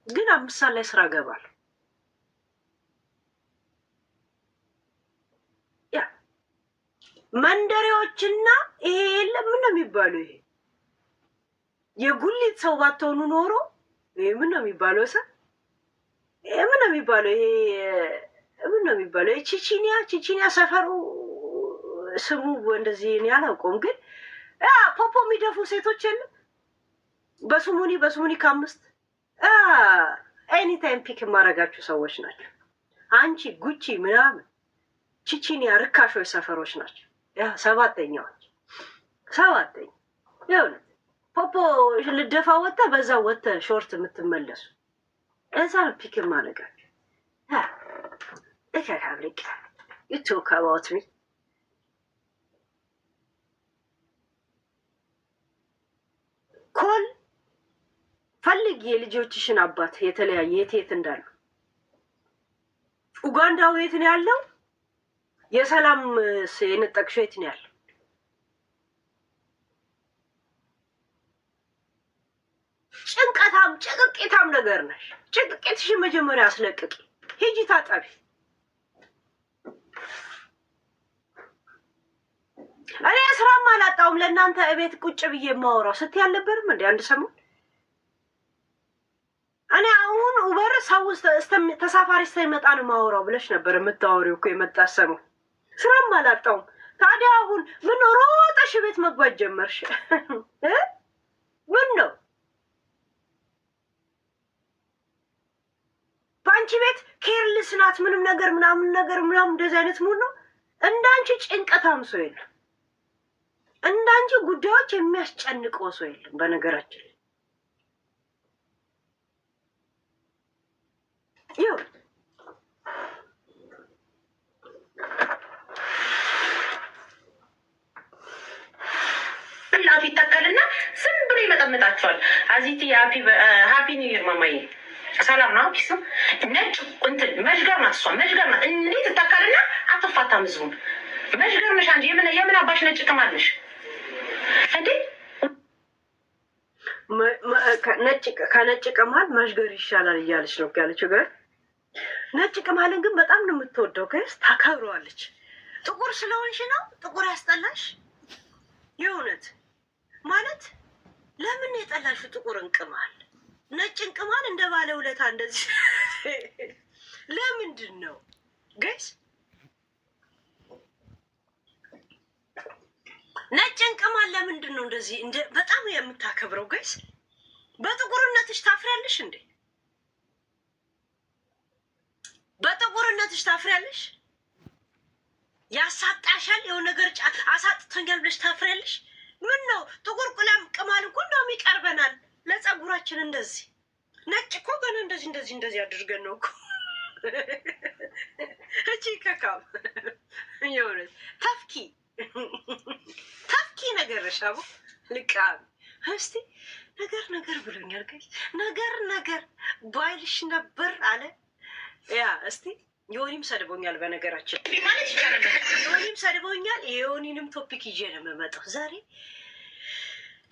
ግን 5 ሰዓት ላይ ስራ ገባል። ያ መንደሬዎችና ይሄ የለም ምን ነው የሚባለው? ይሄ የጉሊት ሰው ባትሆኑ ኖሮ ይሄ ምን ነው የሚባለው? ይሄ ምን ነው የሚባለው? ይሄ ምን ነው የሚባለው? ቺቺኒያ ሰፈሩ ስሙ እንደዚህ እኔ አላውቀውም። ግን ፖፖ የሚደፉ ሴቶች የለም በስሙኒ 5 ኤኒታይም ፒክ የማረጋችሁ ሰዎች ናቸው። አንቺ ጉቺ ምናምን ቺቺኒያ ርካሾች ሰፈሮች ናቸው። ያ ሰባተኛዎች የእውነት ፖፖ ልደፋ ወጣ በዛ ወጥተ ሾርት የምትመለሱ እዛ ነው ፒክ የማረጋችሁ። እከካብልቅ ዩቱብ አባውት ሚ ኮል ፈልግ የልጆችሽን አባት የተለያየ የት እንዳሉ። ኡጋንዳው የት ነው ያለው? የሰላም የነጠቅሽው የት ነው ያለው? ጭንቀታም ጭቅቄታም ነገር ነሽ። ጭቅቄትሽን መጀመሪያ አስለቅቂ። ሂጂ ታጠቢ። እኔ ስራም አላጣውም ለእናንተ እቤት ቁጭ ብዬ የማወራው ስትይ አልነበርም እንዴ አንድ ሰሞን? እኔ አሁን ኡበር ሰው ተሳፋሪ ሳይመጣ ነው የማወራው ብለሽ ነበር የምታወሪው እኮ የመጣ ሰሞን። ስራም አላጣውም። ታዲያ አሁን ምን ሮጠሽ ቤት መግባት ጀመርሽ? ምን ነው በአንቺ ቤት ኬርልስ ናት ምንም ነገር ምናምን እንደዚህ አይነት ሙሉ ነው። እንዳንቺ ጭንቀታም ሰው የለም። እንዳንቺ ጉዳዮች የሚያስጨንቀው ሰው የለም። በነገራችን ይኸው እናቱ ይተከልና ዝም ብሎ ይመጠምጣቸዋል። አዚቲ ሃፒ ኒው ይር ማማዬ ሰላም ነው። ፒስ ነጭ እንትን መሽገር ናት። እሷ መሽገር ናት። እንዴት ትተከልና አትፋታም ህዝቡን። መሽገር ነሽ አንቺ። የምን አባሽ ነጭ ቅማለሽ እንዴ? ከነጭ ቅማል መሽገር ይሻላል እያለች ነው ያለችው። ጋር ነጭ ቅማልን ግን በጣም ነው የምትወደው። ከስ ታከብረዋለች። ጥቁር ስለሆንሽ ነው ጥቁር ያስጠላሽ? የእውነት ማለት ለምን የጠላሽው ጥቁርን ቅማል? ነጭን ቅማል እንደ ባለ ውለታ እንደዚህ ለምንድን ነው ጋይስ? ነጭን ቅማል ለምንድን ነው እንደዚህ በጣም የምታከብረው ጋይስ? በጥቁርነትሽ ታፍሪያለሽ እንዴ? በጥቁርነትሽ ታፍሪያለሽ? ያሳጣሻል? የሆነ ነገር አሳጥቶኛል ብለሽ ታፍሪያለሽ? ምን ነው ጥቁር ቅማል እኮ እንደውም ይቀርበናል ለጸጉራችን። እንደዚህ ነጭ እኮ ገና እንደዚህ አድርገን ነው እኮ እቺ ከካም የሆነ ተፍኪ ነገር ሻቦ ልቃም እስቲ ነገር ብሎኛል ጋይስ። ነገር ባይልሽ ነበር አለ ያ እስቲ ዮኒም ሰድቦኛል። በነገራችን ዮኒም ሰድቦኛል። የዮኒንም ቶፒክ ይዤ ነው የምመጣው ዛሬ።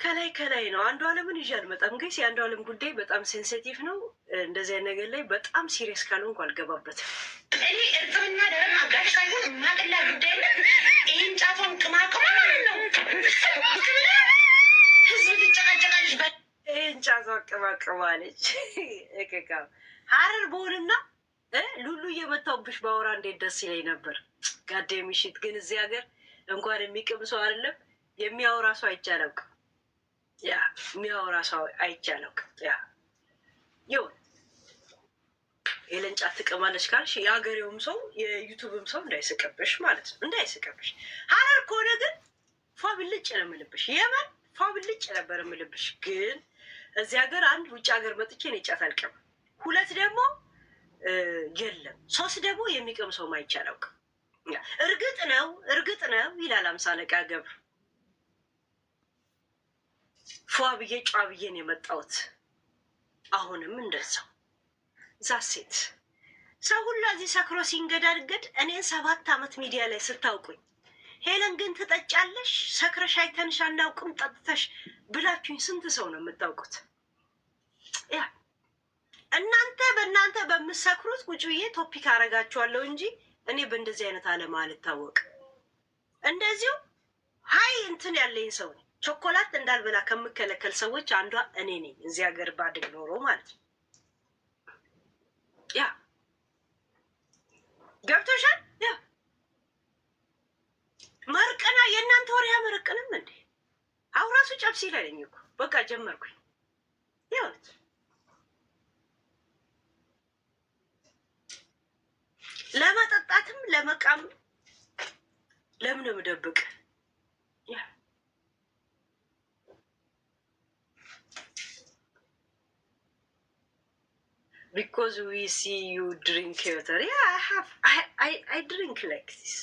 ከላይ ነው። አንዱዓለምን ይዤ አልመጣም ጋይስ። የአንዱዓለም ጉዳይ በጣም ሴንሲቲቭ ነው። እንደዚህ አይነት ነገር ላይ በጣም ሲሪየስ ካልሆንኩ አልገባበትም። እኔ እርጥብና ደረቅ አጋሽ ሳይሆን ማቅላ ጉዳይ ነው። ይህን ጫቷን ቅማቅማ ማለት ነው። ህዝብ ትጨቃጨቃለች። ይህን ጫቷን ቅማቅማለች። እቅቃ ሀረር በሆንና ሉሉ እየመታውብሽ ባወራ እንዴት ደስ ይለኝ ነበር። ጋዴ ምሽት ግን እዚህ ሀገር እንኳን የሚቅም ሰው አይደለም የሚያወራ ሰው አይቻለውቅም። የሚያወራ ሰው አይቻለውቅም። ይሁን የለንጫት ትቅማለች ካልሽ የሀገሬውም ሰው የዩቱብም ሰው እንዳይስቅብሽ ማለት ነው። እንዳይስቅብሽ። ሀረር ከሆነ ግን ፏ ብልጭ ነው የምልብሽ። የመን ፏ ብልጭ ነበር የምልብሽ። ግን እዚህ ሀገር አንድ ውጭ ሀገር መጥቼ ነው ይጫት አልቅም። 2 ደግሞ የለም። 3 ደግሞ የሚቅም ሰው ማይቻለውቅም። እርግጥ ነው ይላል 50 አለቃ ገብሩ። ፏ ብዬ ጫ ብዬ ነው የመጣሁት። አሁንም እንደዛው ዛሴት ሰው ሁሉ እዚህ ሰክሮ ሲንገዳገድ እኔን 7 ዓመት ሚዲያ ላይ ስታውቁኝ ሄለን ግን ትጠጫለሽ፣ ሰክረሽ አይተንሽ አናውቅም፣ ጠጥተሽ ብላችሁኝ ስንት ሰው ነው የምታውቁት? ያ እናንተ በእናንተ በምሰክሩት ቁጭ ብዬ ቶፒክ አረጋችኋለሁ እንጂ እኔ በእንደዚህ አይነት ዓለም አልታወቅም። እንደዚሁ ሀይ እንትን ያለኝ ሰው ነኝ። ቾኮላት እንዳልበላ ከምከለከል ሰዎች አንዷ እኔ ነኝ። እዚህ ሀገር ባድግ ኖሮ ማለት ነው። ያ ገብቶሻል? ያ መርቅና የእናንተ ወሬ ያመረቅንም እንዴ? አሁን ራሱ ጨብሲ ይላለኝ እኮ በቃ ጀመርኩኝ። ይኸውልህ ለመጠጣትም ለመቃም ለምን ምደብቅ? ያ because we see you drink water. Yeah, I drink like this.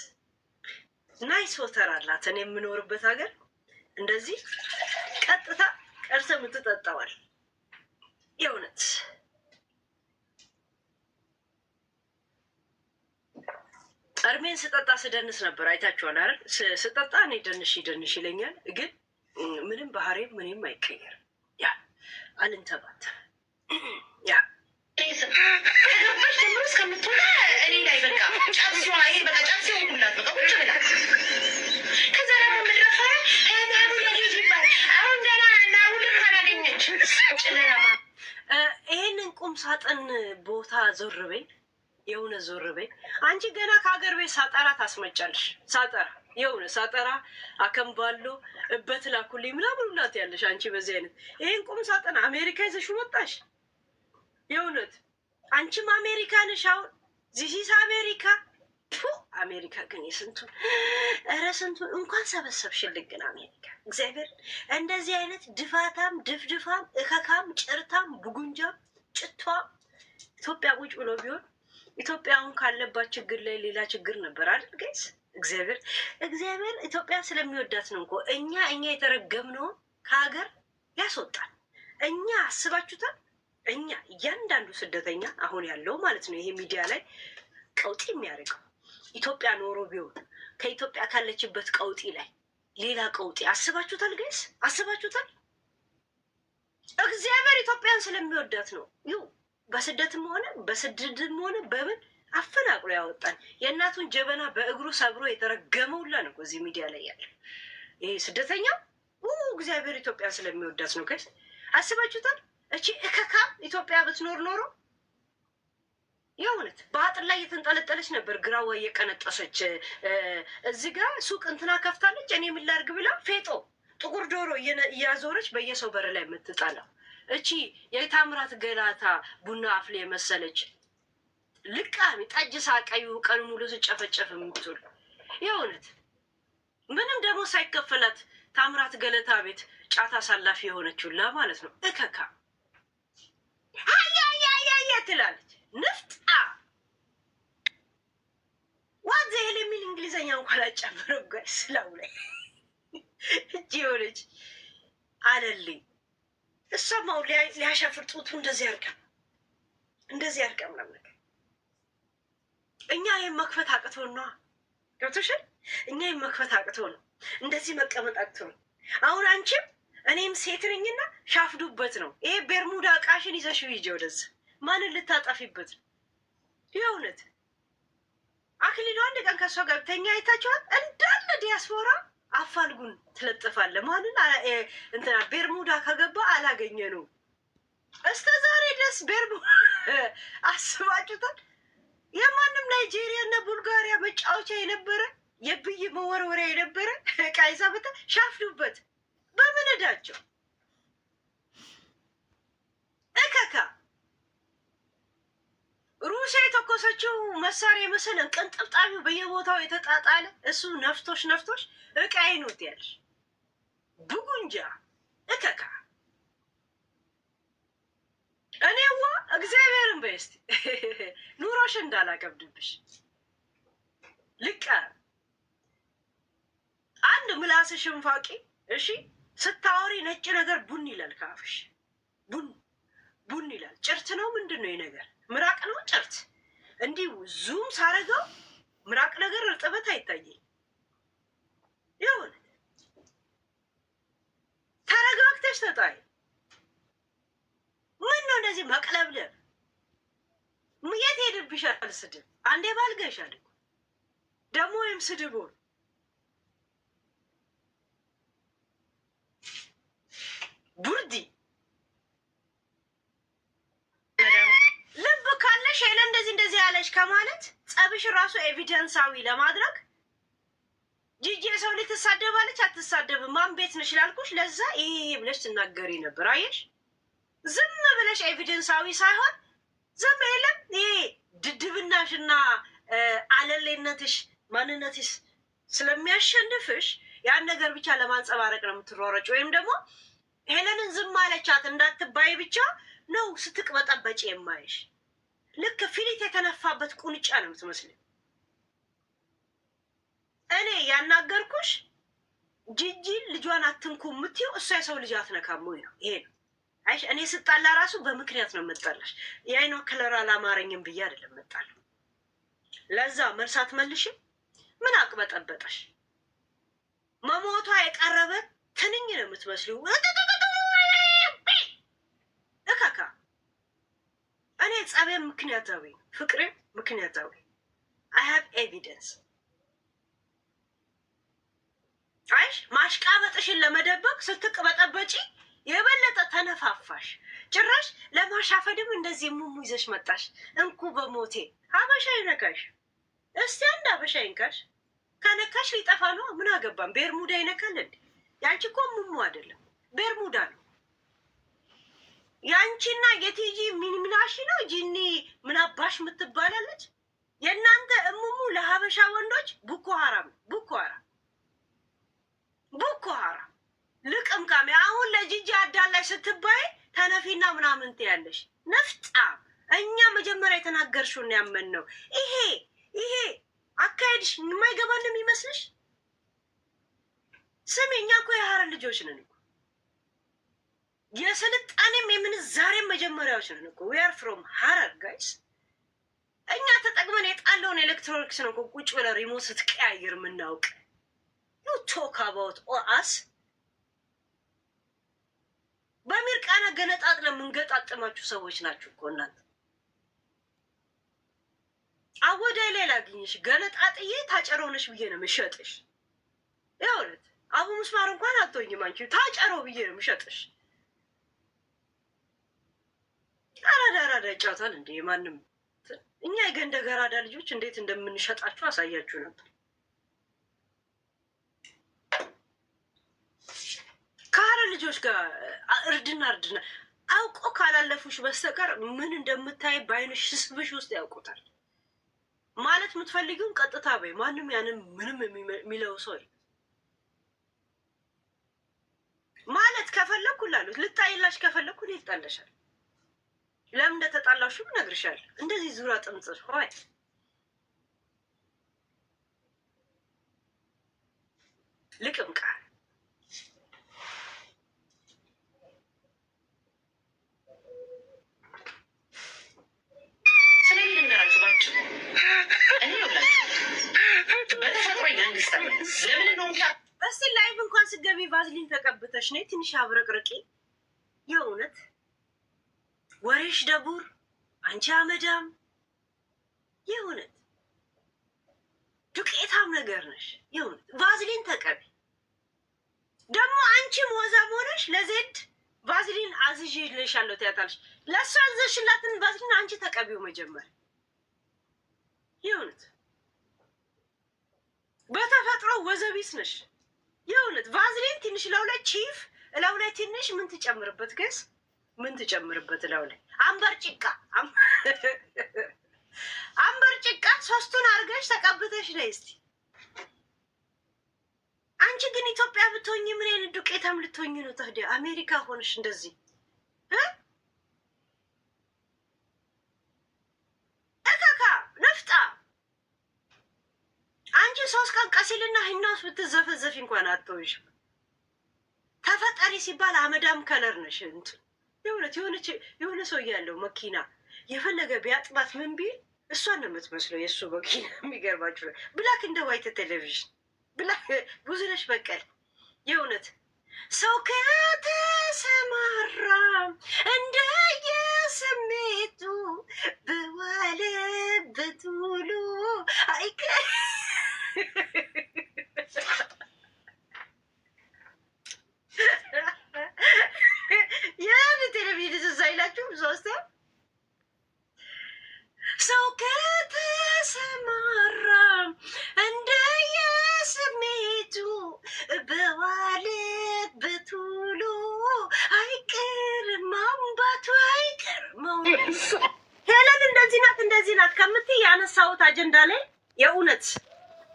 ናይስ ወተር አላት። እኔ የምኖርበት ሀገር እንደዚህ ቀጥታ ቀርሰ ምትጠጣዋል። የእውነት እርሜን ስጠጣ ስደንስ ነበር። አይታችኋል አይደል? ስጠጣ እኔ ደንሽ ይለኛል፣ ግን ምንም ባህሬም ምንም አይቀየርም። ያ አልንተባት ያ ከገባሽ ጀምሮ እስከምትሆነ እኔ ላይ በቃ ጨርሷ ይሄ በቃ ጨርሶ ሁላት በቃ ቁጭ ብላ ከዛ ደግሞ ምድረፈ ይባል አሁን ገና ናሁን ካላገኘች ጭለራማ ይሄንን ቁም ሳጥን ቦታ ዞር በይ፣ የሆነ ዞር በይ። አንቺ ገና ከሀገር ቤት ሳጠራ ታስመጫለሽ። ሳጠራ የሆነ ሳጠራ አከምባሎ እበት ላኩልኝ ምናምን እናት ያለሽ አንቺ በዚህ አይነት ይሄን ቁም ሳጥን አሜሪካ ይዘሽ ወጣሽ። የእውነት አንቺም አሜሪካ ነሽ። አሁን ዚሲስ አሜሪካ አሜሪካ ግን የስንቱን ኧረ ስንቱን እንኳን ሰበሰብሽልኝ። ግን አሜሪካ እግዚአብሔር እንደዚህ አይነት ድፋታም ድፍድፋም እከካም ጭርታም ቡጉንጃም ጭቷም ኢትዮጵያ ቁጭ ብሎ ቢሆን ኢትዮጵያ አሁን ካለባት ችግር ላይ ሌላ ችግር ነበር አይደል ጋይስ? እግዚአብሔር ኢትዮጵያ ስለሚወዳት ነው እኮ እኛ የተረገምነውን ከሀገር ያስወጣል። እኛ አስባችሁታል? እኛ እያንዳንዱ ስደተኛ አሁን ያለው ማለት ነው ይሄ ሚዲያ ላይ ቀውጢ የሚያደርገው ኢትዮጵያ ኖሮ ቢሆን ከኢትዮጵያ ካለችበት ቀውጢ ላይ ሌላ ቀውጢ አስባችሁታል ጋይስ? አስባችሁታል? እግዚአብሔር ኢትዮጵያን ስለሚወዳት ነው። ይኸው በስደትም ሆነ በምን አፈናቅሎ ያወጣን። የእናቱን ጀበና በእግሩ ሰብሮ የተረገመውላ ነው እዚህ ሚዲያ ላይ ያለ ይሄ ስደተኛ። እግዚአብሔር ኢትዮጵያን ስለሚወዳት ነው ጋይስ። አስባችሁታል? እቺ እከካ ኢትዮጵያ ብትኖር ኖሮ የእውነት በአጥር ላይ እየተንጠለጠለች ነበር፣ ግራዋ እየቀነጠሰች እዚህ ጋር ሱቅ እንትና ከፍታለች። እኔ ምን ላድርግ ብላ ፌጦ ጥቁር ዶሮ እያዞረች በየሰው በር ላይ የምትጣላው እቺ የታምራት ገላታ ቡና አፍሌ የመሰለች ልቃሚ ጠጅ ሳቀዩ ቀን ሙሉ ስጨፈጨፍ የምትውል የእውነት ምንም ደግሞ ሳይከፈላት ታምራት ገለታ ቤት ጫት አሳላፊ የሆነችውላ ማለት ነው። እከካ አያያያያ ትላለች። ንፍጣ ዋት ዘሄል የሚል እንግሊዘኛ እንኳን አጨምረው ጋር ስላው ላይ እጅ የሆነች አለልኝ። እሷማው ሊያሸፍር ጡቱ እንደዚህ ያርቀም ነበር። እኛ ይህን መክፈት አቅቶን ነው። ገብቶሻል? እኛ ይህን መክፈት አቅቶ ነው። እንደዚህ መቀመጥ አቅቶ ነው። አሁን አንቺም እኔም ሴት ነኝና ሻፍዱበት ነው። ይሄ ቤርሙዳ እቃሽን ይዘሽው ሂጂ ወደዚህ። ማንን ልታጠፊበት ነው? የእውነት አክሊሉ አንድ ቀን ከእሷ ጋር ብተኛ አይታችኋል? እንዳለ ዲያስፖራ አፋልጉን ትለጥፋለ። ማንን እንትና ቤርሙዳ ከገባ አላገኘ ነው እስከ ዛሬ ድረስ አስባችሁታል? የማንም ናይጄሪያ እና ቡልጋሪያ መጫወቻ የነበረ የብይ መወርወሪያ የነበረ ዕቃ ይዛ ሻፍዱበት። በምን እዳቸው እከካ ሩሲያ የተኮሰችው መሳሪያ መሰለን ቅንጥብጣቢው በየቦታው የተጣጣለ እሱ ነፍቶሽ ዕቃ ይኑት ያለሽ ቡጉንጃ እከካ። እኔዋ እግዚአብሔርን በስቲ ኑሮሽ እንዳላከብድብሽ ልቃ አንድ ምላስሽን ፋቂ። እሺ ስታወሪ ነጭ ነገር ቡን ይላል ካፍሽ። ቡን ቡን ይላል። ጭርት ነው ምንድን ነው ነገር? ምራቅ ነው ጭርት። እንዲህ ዙም ሳረገው ምራቅ ነገር እርጥበት አይታየኝ። ይሁን ተረጋግተሽ ተጣይ። ምን ነው እንደዚህ መቅለብለብ? የት ሄድብሻል ስድብ? አንዴ ባልገሻል ደግሞ ወይም ስድብ ቡርዲ ልብ ካለሽ ሄለ እንደዚህ ያለሽ ከማለት ጸብሽ ራሱ ኤቪደንሳዊ ለማድረግ ጂጂ የሰው ልጅ ትሳደባለች አትሳደብም? ማን ቤት ነሽ ላልኩሽ ለዛ ይሄ ብለሽ ትናገሪ ነበር። አየሽ ዝም ብለሽ ኤቪደንሳዊ ሳይሆን ዝም የለም ይሄ ድድብናሽና አለሌነትሽ ማንነትሽ ስለሚያሸንፍሽ ያን ነገር ብቻ ለማንጸባረቅ ነው የምትሯረጭ። ወይም ደግሞ ሄለንን ዝም አለቻት እንዳትባይ ብቻ ነው ስትቅበጠበጭ የማይሽ። ልክ ፊሊት የተነፋበት ቁንጫ ነው የምትመስል። እኔ ያናገርኩሽ ጂጂ ልጇን አትንኩ የምትይው እሷ የሰው ልጅ አትነካም ወይ ነው። ይሄ ነው አይሽ። እኔ ስጣላ ራሱ በምክንያት ነው የምጣላሽ። የአይኗ ከለር አላማረኝም ብዬ አይደለም የምጣላው። ለዛ መልሳት መልሽም ምን አቅበጠበጠሽ? መሞቷ የቀረበ ትንኝ ነው የምትመስሉ። እካካ እኔ ጸቤም ምክንያታዊ ፍቅሬም ምክንያታዊ አይ ሃቭ ኤቪደንስ። አይሽ ማሽቃበጥሽን ለመደበቅ ስትቅበጠበጪ የበለጠ ተነፋፋሽ። ጭራሽ ለማሻፈድም እንደዚህ ሙሙ ይዘሽ መጣሽ። እንኩ በሞቴ ሀበሻ ይነካሽ። እስቲ አንድ ሀበሻ ይንካሽ። ከነካሽ ሊጠፋ ነው። ምን አገባም? ቤርሙዳ ይነካል እንዴ? ያንቺ እኮ ሙሙ አይደለም ቤርሙዳ ነው። ያንቺና የቲጂ ሚኒሚናሽ ነው። ጂኒ ምን አባሽ የምትባላለች? የእናንተ እሙሙ ለሀበሻ ወንዶች ቡኮ ሀራም ቡኮ ሀራም ልቅምቃሚ። አሁን ለጂጂ አዳላሽ ስትባይ ተነፊና ምናምን ትያለሽ። ነፍጣ እኛ መጀመሪያ የተናገርሽውን ያመን ነው። ይሄ አካሄድሽ የማይገባን የሚመስልሽ? ስሚ እኛ እኮ የሀረር ልጆች ነን እኮ የስልጣኔም የምንዛሬም መጀመሪያዎች ነን እኮ። ዊ አር ፍሮም ሀረር ጋይስ። እኛ ተጠቅመን የጣለውን ኤሌክትሮኒክስ ነው እኮ ቁጭ ብለን ሪሞት ስትቀያየር የምናውቅ። ዩ ቶክ አባውት አስ በሚርቃና ገነጣጥለ የምንገጣጥማችሁ ሰዎች ናችሁ እኮ እናንተ። አወዳይ ላይ ላግኝሽ ገለጣጥዬ ታጨረውነሽ ብዬ ነው የምሸጥሽ። ይኸውልህ አቡ ምስማር እንኳን አትሆኝም አንቺ። ታጨረው ብዬ ነው የምሸጥሽ። አራዳ ይጫወታል እንዴ ማንም። እኛ የገንደ ገራዳ ልጆች እንዴት እንደምንሸጣችሁ አሳያችሁ ነበር። ከሀረር ልጆች ጋር እርድና አውቆ ካላለፉሽ በስተቀር ምን እንደምታይ በአይንሽ ስብሽ ውስጥ ያውቁታል። ማለት የምትፈልጊውን ቀጥታ በይ። ማንም ያንን ምንም የሚለው ሰው ማለት ከፈለኩ ላሉት ልጣይላሽ ከፈለኩ እኔ ልጣለሻል። ለምን እንደተጣላሽም እነግርሻል። እንደዚህ ዙራ ጥምጽር ሆይ ልቅምቃ እስቲ ላይቭ እንኳን ስገቢ ቫዝሊን ተቀብተሽ ነይ ትንሽ አብረቅርቂ። የእውነት ወሬሽ ደቡር አንቺ አመዳም የእውነት ዱቄታም ነገር ነሽ። የእውነት ቫዝሊን ተቀቢ። ደግሞ አንቺም ወዛም ሆነሽ ለዜድ ቫዝሊን አዝዤልሻለሁ ትያታለሽ። ለእሷ አዘሽላትን ቫዝሊን አንቺ ተቀቢው መጀመር። የእውነት በተፈጥሮ ወዘቢስ ነሽ። የእውነት ቫዝሊን ትንሽ ለው ላይ ቺፍ እለው ላይ ትንሽ ምን ትጨምርበት ገስ ምን ትጨምርበት እለው ላይ አንበር ጭቃ ሶስቱን አድርገሽ ተቀብተሽ ነይ እስቲ። አንቺ ግን ኢትዮጵያ ብትሆኝ ምን አይነት ዱቄታም ልትሆኝ ነው ታዲያ? አሜሪካ ሆነሽ እንደዚህ እካካ ነፍጣ። አንቺ 3 ቀን ቀሲልና ህናውስ ብትዘፈዘፊ እንኳን አትሆንሽም። ተፈጠሪ ሲባል አመዳም ከለር ነሽ እንትን የሆነ ሰው ያለው መኪና የፈለገ ቢያጥባት ምን ቢል እሷን ነው የምትመስለው የእሱ መኪና። የሚገርባችሁ ብላክ እንደ ዋይት ቴሌቪዥን ብላክ ብዙነሽ በቀል የእውነት ሰው ከተሰማራ እንደየስሜቱ በዋለበት ውሎ አይቀ ያን ቴሌቪዥን እዛ ይላችሁ ሶስት ሰው ከተሰማራ እንደየስሜቱ በዋለበት ውሎ አይቀርም ማንባቱ አይቀርም። ሄለን እንደዚህ ናት ከምትይ ያነሳሁት አጀንዳ ላይ የእውነት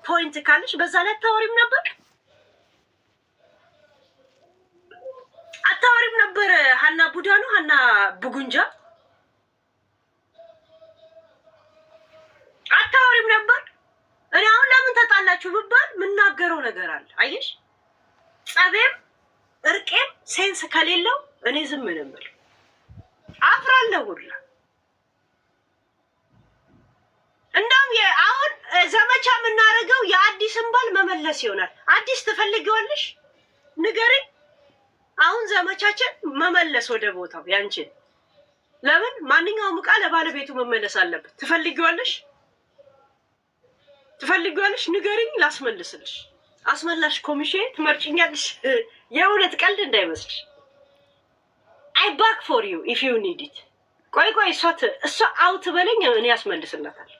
ፖይንት ካለሽ በዛ ላይ አታወሪም ነበር ሀና ቡዳ ነው ሀና ቡጉንጃ አታወሪም ነበር። እኔ አሁን ለምን ተጣላችሁ ብባል ምናገረው ነገር አለ። አየሽ ጸቤም እርቄም ሴንስ ከሌለው እኔ ዝም ነው የምልህ። አፍራለሁ ሁላ እንደውም አሁን ዘመቻ የምናደርገው የአዲስን ባል መመለስ ይሆናል። አዲስ ትፈልጊዋለሽ? ንገሪኝ። አሁን ዘመቻችን መመለስ ወደ ቦታው ያንቺን። ለምን ማንኛውም ዕቃ ለባለቤቱ መመለስ አለበት። ትፈልጊዋለሽ? ንገሪኝ፣ ላስመልስልሽ። አስመላሽ ኮሚሽን ትመርጭኛለሽ? የእውነት ቀልድ እንዳይመስልሽ። አይ ባክ ፎር ዩ ኢፍ ዩ ኒድ ኢት። ቆይ እሷ አውት በለኝ፣ እኔ ያስመልስላታል።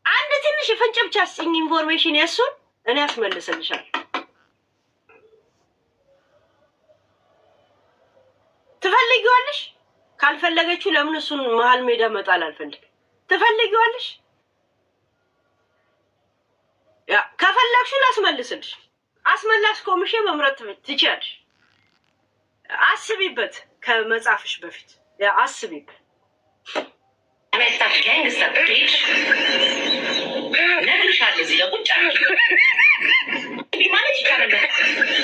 አንድ ትንሽ ፍንጭ ብቻ ስጭኝ፣ ኢንፎርሜሽን የእሱን እኔ ያስመልስልሻል። ትፈልጊዋለሽ? ካልፈለገችው ለምን እሱን መሀል ሜዳ መጣል አልፈልግም። ትፈልጊዋለሽ? ያ ከፈለግሽው ላስመልስልሽ። አስመላሽ ኮሚሽን መምረጥ ትችያለሽ። አስቢበት፣ ከመጻፍሽ በፊት ያ አስቢበት። ነግርሻለሁ እዚህ ጋር ቁጭ ማለት ይቻላል።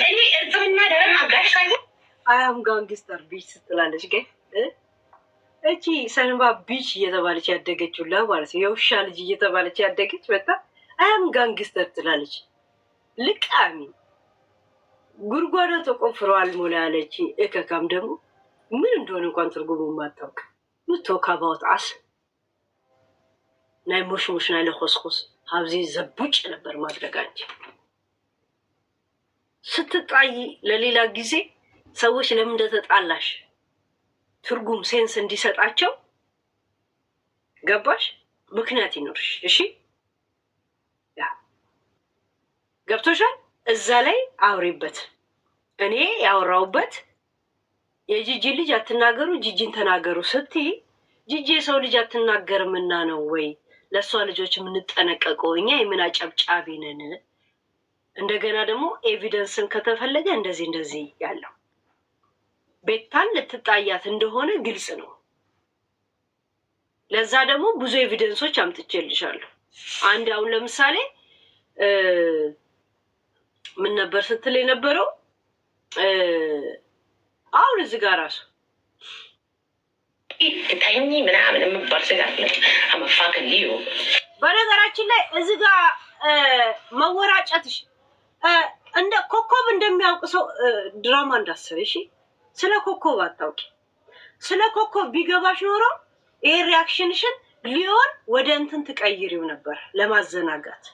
እኔ እርጥብና ደረቅ አጋሽ ሳይሆን አያም ጋንግስተር ቢች ስትላለች ግን እቺ ሰንባ ቢች እየተባለች ያደገችው ማለት ነው። የውሻ ልጅ እየተባለች ያደገች በጣም አያም ጋንግስተር ትላለች። ልቃሚ ጉድጓዷ ተቆፍረዋል ሞላ ያለች እከካም ደግሞ ምን እንደሆነ እንኳን ትርጉሙ ማታውቅ ምትወካባውት አስ ናይ ሙሽሙሽ ናይ ለኮስኮስ ሀብዚ ዘቡጭ ነበር ማድረጋች። ስትጣይ ለሌላ ጊዜ ሰዎች ለምን እንደተጣላሽ ትርጉም ሴንስ እንዲሰጣቸው ገባሽ? ምክንያት ይኖርሽ። እሺ ያ ገብቶሻል? እዛ ላይ አውሪበት። እኔ ያወራውበት የጂጂ ልጅ አትናገሩ ጂጂን ተናገሩ ስትይ ጂጂ የሰው ልጅ አትናገርምና ነው ወይ ለእሷ ልጆች የምንጠነቀቀው? እኛ የምን አጨብጫቢ ነን? እንደገና ደግሞ ኤቪደንስን ከተፈለገ እንደዚህ ያለው ቤታን ልትጣያት እንደሆነ ግልጽ ነው። ለዛ ደግሞ ብዙ ኤቪደንሶች አምጥቼልሻለሁ። አንድ አሁን ለምሳሌ ምን ነበር ስትል የነበረው አሁን እዚህ ጋር ራሱ ታይኒ ምናምን የምባል ስጋት አመፋከን ሊዮ በነገራችን ላይ እዚህ ጋር መወራጨትሽ እንደ ኮከብ እንደሚያውቅ ሰው ድራማ እንዳሰረ። እሺ ስለ ኮከብ አታውቂ። ስለ ኮከብ ቢገባሽ ኖሮ ይሄ ሪያክሽንሽን ሊዮን ወደ እንትን ትቀይሪው ነበር ለማዘናጋት።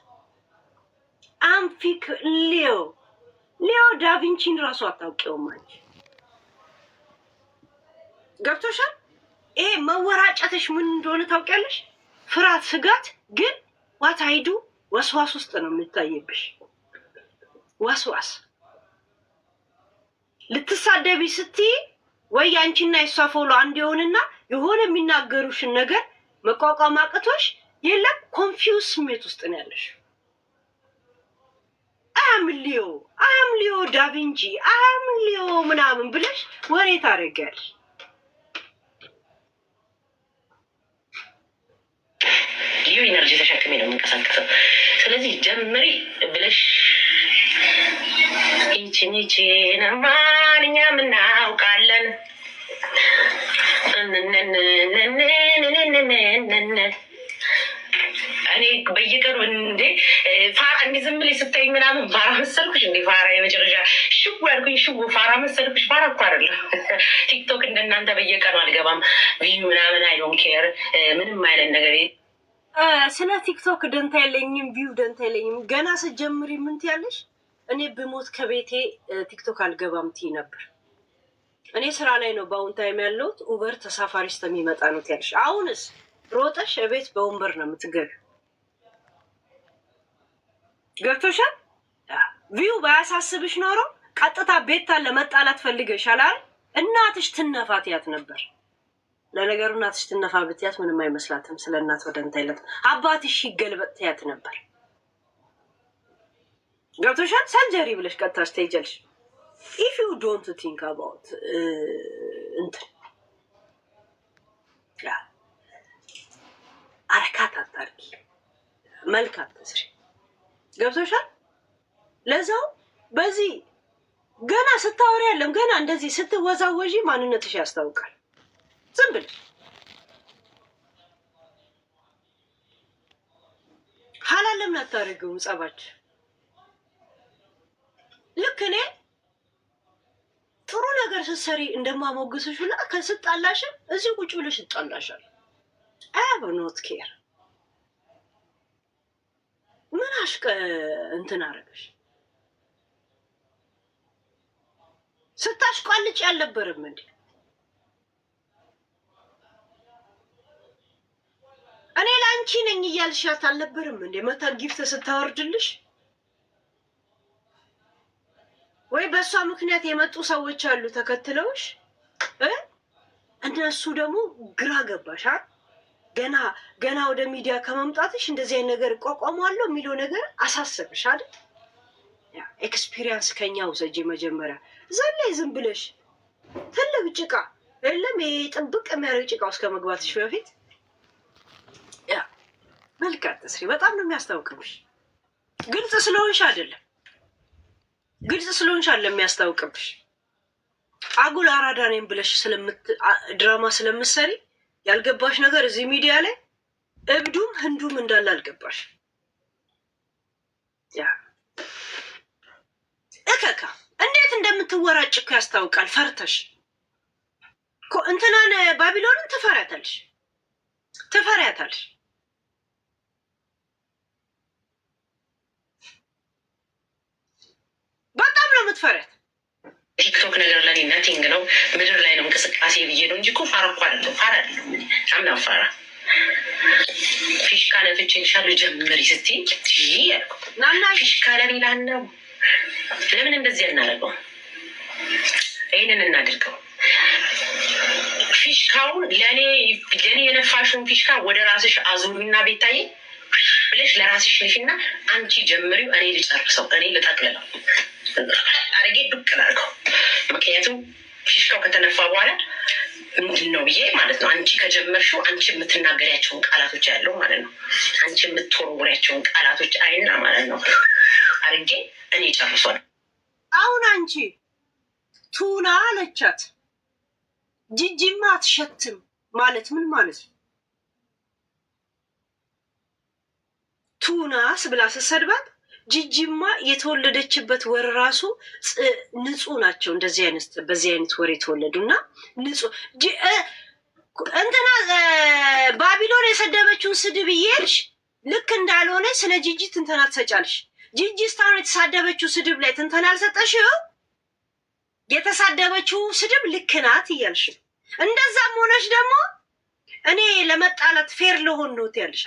አምፊክ ሊዮ ዳቪንቺን ራሱ አታውቂውም አንቺ። ገብቶሻል? ይሄ መወራጨትሽ ምን እንደሆነ ታውቂያለሽ? ፍርሃት፣ ስጋት ግን ዋታይዱ ወስዋስ ውስጥ ነው የምታየብሽ። ወስዋስ ልትሳደቢ ስትይ ወይ አንቺና የሷ ፎሎ አንድ ይሆንና የሆነ የሚናገሩሽን ነገር መቋቋም አቅቶሽ የለም ኮንፊውዝ ስሜት ውስጥ ነው ያለሽ። አም ሊዮ ዳቪንቺ አም ሊዮ ምናምን ብለሽ ወሬ ታደርጊያለሽ። ልዩ ኢነርጂ ተሸክሜ ነው የምንቀሳቀሰው። ስለዚህ ጀምሪ ብለሽ ይችን ማንኛም እናውቃለን እኔ በየቀኑ እንዴ ፋራ እንዲ ዝም ብለሽ ስታይ ምናምን ፋራ መሰልኩሽ? እንዴ ፋራ የመጨረሻ ሽጉ ያልኩኝ ሽጉ ፋራ መሰልኩሽ? ፋራ እኮ አይደለም። ቲክቶክ እንደናንተ በየቀኑ አልገባም። ቪዩ ምናምን አይዶን ኬር ምንም አይነት ነገር ስለ ቲክቶክ ደንታ የለኝም፣ ቪው ደንታ የለኝም። ገና ስትጀምሪ ምን ትያለሽ? እኔ ብሞት ከቤቴ ቲክቶክ አልገባም ትይ ነበር። እኔ ስራ ላይ ነው በአሁን ታይም ያለሁት። ኡበር ተሳፋሪ እስከሚመጣ ነው ትያለሽ። አሁንስ ሮጠሽ እቤት በወንበር ነው የምትገቢው። ገብቶሻል? ቪው ባያሳስብሽ ኖሮ ቀጥታ ቤታ ለመጣላት ፈልገሻል አይደል? እናትሽ ትነፋት ያት ነበር። ለነገሩ እናትሽ ትነፋ ብትያት ምንም አይመስላትም። ስለ እናት ወደንታ ይለት አባትሽ ይገልበጥ ትያት ነበር። ገብቶሻል? ሰርጀሪ ብለሽ ቀጥታሽ ትሄጃለሽ። ኢፍ ዩ ዶንት ቲንክ አባውት እንትን አረካት አታርጊ፣ መልካም ተስሪ። ገብቶሻል? ለዛው በዚህ ገና ስታወሪ ያለም ገና እንደዚህ ስትወዛወዢ ማንነትሽ ያስታውቃል። ዝም ብለሽ ሀላል ለምን አታደርጊውም? ጸባች ልክ እኔ ጥሩ ነገር ስትሰሪ እንደማሞግስሽ ሁላ ከስጣላሽም እዚህ ቁጭ ብለሽ ይጣላሻል። ኖት ኬር ምን አሽቀ እንትን አረገሽ? ስታሽቋልጭ ያልነበረም እንዴ? እኔ ለአንቺ ነኝ እያልሻት አልነበረም እንዴ? መታ ጊፍት ስታወርድልሽ ወይ በእሷ ምክንያት የመጡ ሰዎች አሉ ተከትለውሽ፣ እነሱ ደግሞ ግራ ገባሽ። ገና ወደ ሚዲያ ከመምጣትሽ እንደዚህ አይነት ነገር እቋቋማለሁ የሚለው ነገር አሳሰብሽ አይደል? ኤክስፒሪየንስ ከኛ ውሰጂ መጀመሪያ። እዛ ላይ ዝም ብለሽ ትልቅ ጭቃ የለም ይሄ ጥብቅ የሚያደርግ ጭቃ ውስጥ ከመግባትሽ በፊት መልካም ተስሪ። በጣም ነው የሚያስታውቅብሽ። ግልጽ ስለሆንሽ አይደለም፣ ግልጽ ስለሆንሽ አለ የሚያስታውቅብሽ። አጉል አራዳ ነኝ ብለሽ ድራማ ስለምትሰሪ ያልገባሽ ነገር እዚህ ሚዲያ ላይ እብዱም ህንዱም እንዳለ አልገባሽ። እከካ እንዴት እንደምትወራጭ እኮ ያስታውቃል። ፈርተሽ እኮ እንትናን ባቢሎንን ትፈሪያታለሽ። በጣም ነው የምትፈሪያት። ቲክቶክ ነገር ለኔ ነቲንግ ነው። ምድር ላይ ነው እንቅስቃሴ ብዬ ነው እንጂ እኮ ፋራ እኮ አይደለም። ፋራ አይደለም እኔ አምና ፋራ ፊሽካ ነፍቼልሻለሁ ጀምሪ ስትይ ያልኩ ናና ፊሽካ ለኔ ላነው። ለምን እንደዚህ እናደርገው? ይህንን እናድርገው። ፊሽካውን ለእኔ የነፋሽውን ፊሽካ ወደ ራስሽ አዙሪና ቤታዬ ብለሽ ለራስሽ ነሽና አንቺ ጀምሪው፣ እኔ ልጨርሰው፣ እኔ ልጠቅልለው አረጌ ዱቅ ላድርገው። ምክንያቱም ፊሽካው ከተነፋ በኋላ ምንድን ነው ብዬ ማለት ነው። አንቺ ከጀመርሽው አንቺ የምትናገሪያቸውን ቃላቶች ያለው ማለት ነው። አንቺ የምትወረውሪያቸውን ቃላቶች አይና ማለት ነው አረጌ እኔ ጨርሷል። አሁን አንቺ ቱና አለቻት፣ ጂጂማ አትሸትም ማለት ምን ማለት ነው? ቱናስ ብላ ስትሰድባት ጂጂማ የተወለደችበት ወር ራሱ ንጹህ ናቸው። በዚህ አይነት ወር የተወለዱ እና ንጹህ እንትና ባቢሎን የሰደበችውን ስድብ እየሄድሽ ልክ እንዳልሆነ ስለ ጂጂ ትንተና ትሰጫለሽ። ጂጂ ስታሁን የተሳደበችው ስድብ ላይ ትንተና አልሰጠሽው። የተሳደበችው ስድብ ልክ ናት እያልሽ እንደዛም ሆነሽ ደግሞ እኔ ለመጣላት ፌር ለሆን ነው ትያለሽ።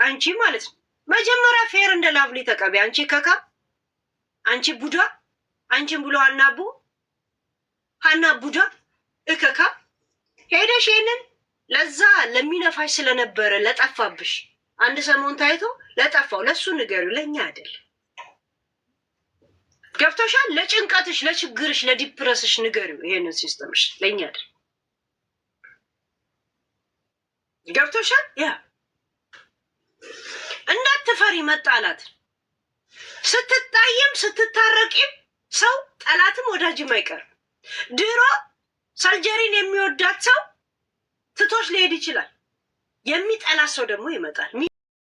አንቺ ማለት ነው መጀመሪያ ፌር እንደ ላቭሊ ተቀቢ። አንቺ ከካ አንቺ ቡዳ አንቺን ብሎ ሀና ቡዳ እከካ ሄደሽ ይሄንን ለዛ ለሚነፋሽ ስለነበረ ለጠፋብሽ አንድ ሰሞን ታይቶ ለጠፋው ለሱ ንገሪው፣ ለእኛ አይደል። ገብቶሻል? ለጭንቀትሽ፣ ለችግርሽ፣ ለዲፕረስሽ ንገሪው። ይሄንን ሲስተምሽ ለእኛ አይደል። ገብቶሻል? ያ እንዳትፈሪ መጣላት። ስትጣይም ስትታረቂም ሰው ጠላትም ወዳጅም አይቀርም። ድሮ ሰርጀሪን የሚወዳት ሰው ትቶሽ ሊሄድ ይችላል። የሚጠላ ሰው ደግሞ ይመጣል።